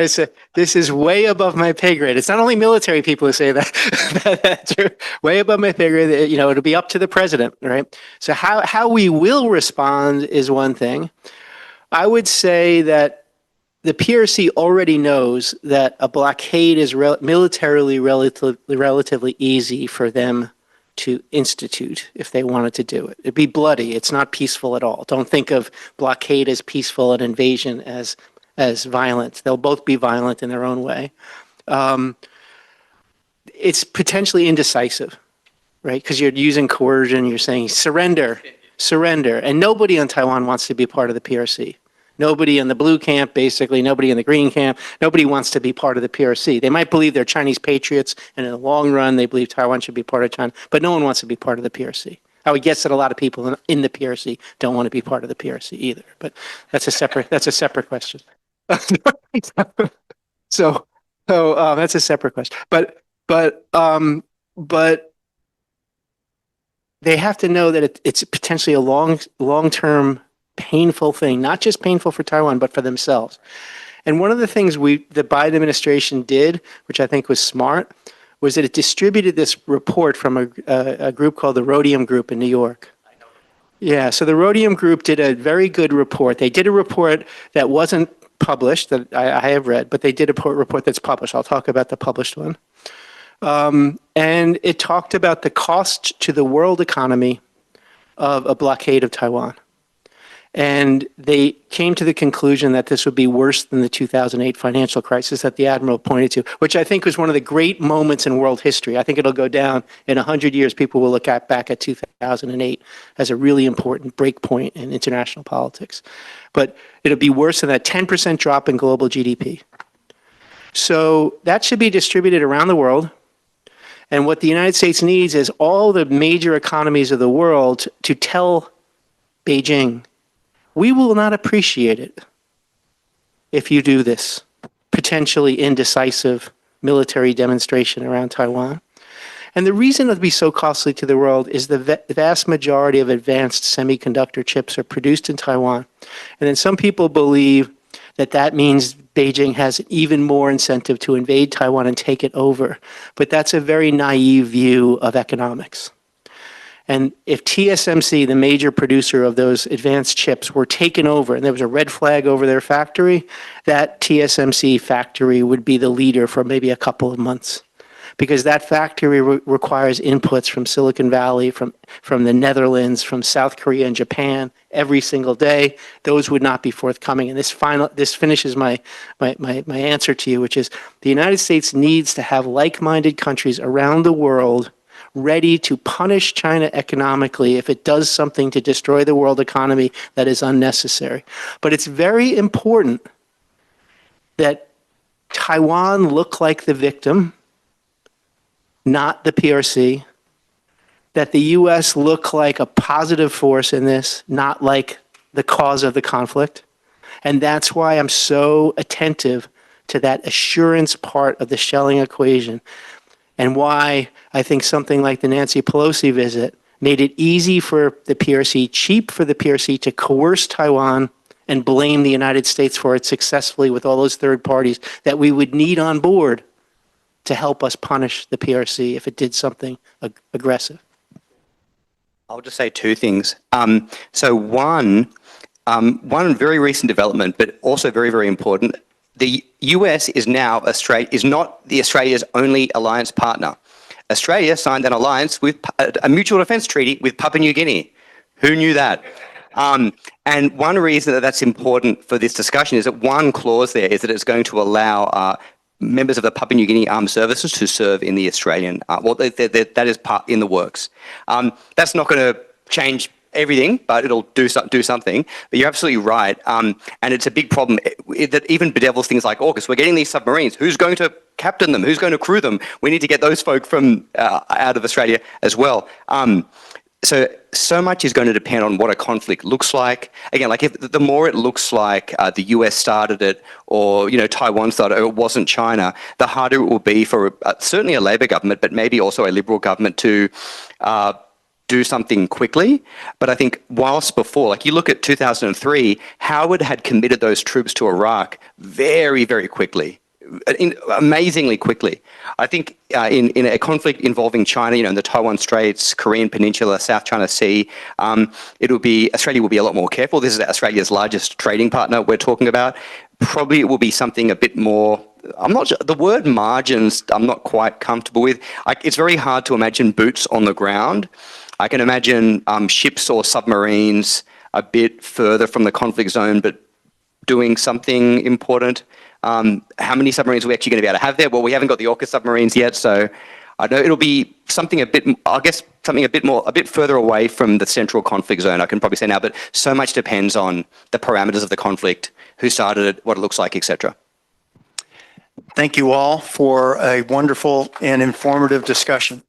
said, this is way above my pay grade. It's not only military people who say that. Way above my pay grade. It'll be up to the president, right? So how we will respond is one thing. I would say that the PRC already knows that a blockade is militarily relatively easy for them to institute if they wanted to do it. It'd be bloody. It's not peaceful at all. Don't think of blockade as peaceful and invasion as violent. They'll both be violent in their own way. It's potentially indecisive, right? Because you're using coercion, you're saying surrender. And nobody on Taiwan wants to be part of the PRC. Nobody in the blue camp, basically, nobody in the green camp, nobody wants to be part of the PRC. They might believe they're Chinese patriots, and in the long run, they believe Taiwan should be part of China, but no one wants to be part of the PRC. I would guess that a lot of people in the PRC don't want to be part of the PRC either, but that's a separate question. So that's a separate question. But they have to know that it's potentially a long-term painful thing, not just painful for Taiwan, but for themselves. And one of the things the Biden administration did, which I think was smart, was that it distributed this report from a group called the Rhodium Group in New York. Yeah, so the Rhodium Group did a very good report. They did a report that wasn't published, that I have read, but they did a report that's published. I'll talk about the published one. And it talked about the cost to the world economy of a blockade of Taiwan. And they came to the conclusion that this would be worse than the 2008 financial crisis that the Admiral pointed to, which I think was one of the great moments in world history. I think it'll go down in 100 years. People will look back at 2008 as a really important break point in international politics. But it'll be worse than that 10% drop in global GDP. So that should be distributed around the world. And what the United States needs is all the major economies of the world to tell Beijing, we will not appreciate it if you do this potentially indecisive military demonstration around Taiwan. And the reason it would be so costly to the world is the vast majority of advanced semiconductor chips are produced in Taiwan. And then some people believe that that means Beijing has even more incentive to invade Taiwan and take it over. But that's a very naive view of economics. And if TSMC, the major producer of those advanced chips, were taken over and there was a red flag over their factory, that TSMC factory would be the leader for maybe a couple of months. Because that factory requires inputs from Silicon Valley, from the Netherlands, from South Korea and Japan every single day. Those would not be forthcoming. And this finishes my answer to you, which is the United States needs to have like-minded countries around the world ready to punish China economically if it does something to destroy the world economy that is unnecessary. But it's very important that Taiwan look like the victim, not the PRC, that the U.S. look like a positive force in this, not like the cause of the conflict. And that's why I'm so attentive to that assurance part of the Schelling equation, and why I think something like the Nancy Pelosi visit made it easy for the PRC, cheap for the PRC to coerce Taiwan and blame the United States for it successfully with all those third parties that we would need on board to help us punish the PRC if it did something aggressive. I'll just say two things. So one very recent development, but also very, very important. The US is now is not Australia's only alliance partner. Australia signed an alliance with a mutual defense treaty with Papua New Guinea. Who knew that? And one reason that that's important for this discussion is that one clause there is that it's going to allow members of the Papua New Guinea Armed Services to serve in the Australian, that is part in the works. That's not going to change everything, but it'll do something. But you're absolutely right. And it's a big problem that even bedevils things like AUKUS. We're getting these submarines. Who's going to captain them? Who's going to crew them? We need to get those folk from out of Australia as well. So much is going to depend on what a conflict looks like. Again, like if the more it looks like the US started it, or Taiwan started it, or it wasn't China, the harder it will be for certainly a Labor government, but maybe also a Liberal government to do something quickly. But I think whilst before, like you look at 2003, Howard had committed those troops to Iraq very, very quickly. Amazingly quickly. I think in a conflict involving China, in the Taiwan Straits, Korean Peninsula, South China Sea, Australia will be a lot more careful. This is Australia's largest trading partner we're talking about. Probably it will be something a bit more, I'm not sure, the word margins I'm not quite comfortable with. It's very hard to imagine boots on the ground. I can imagine ships or submarines a bit further from the conflict zone, but doing something important. How many submarines are we actually going to be able to have there? Well, we haven't got the AUKUS submarines yet, so I know it'll be something a bit further away from the central conflict zone, I can probably say now, but so much depends on the parameters of the conflict, who started it, what it looks like, etc. Thank you all for a wonderful and informative discussion.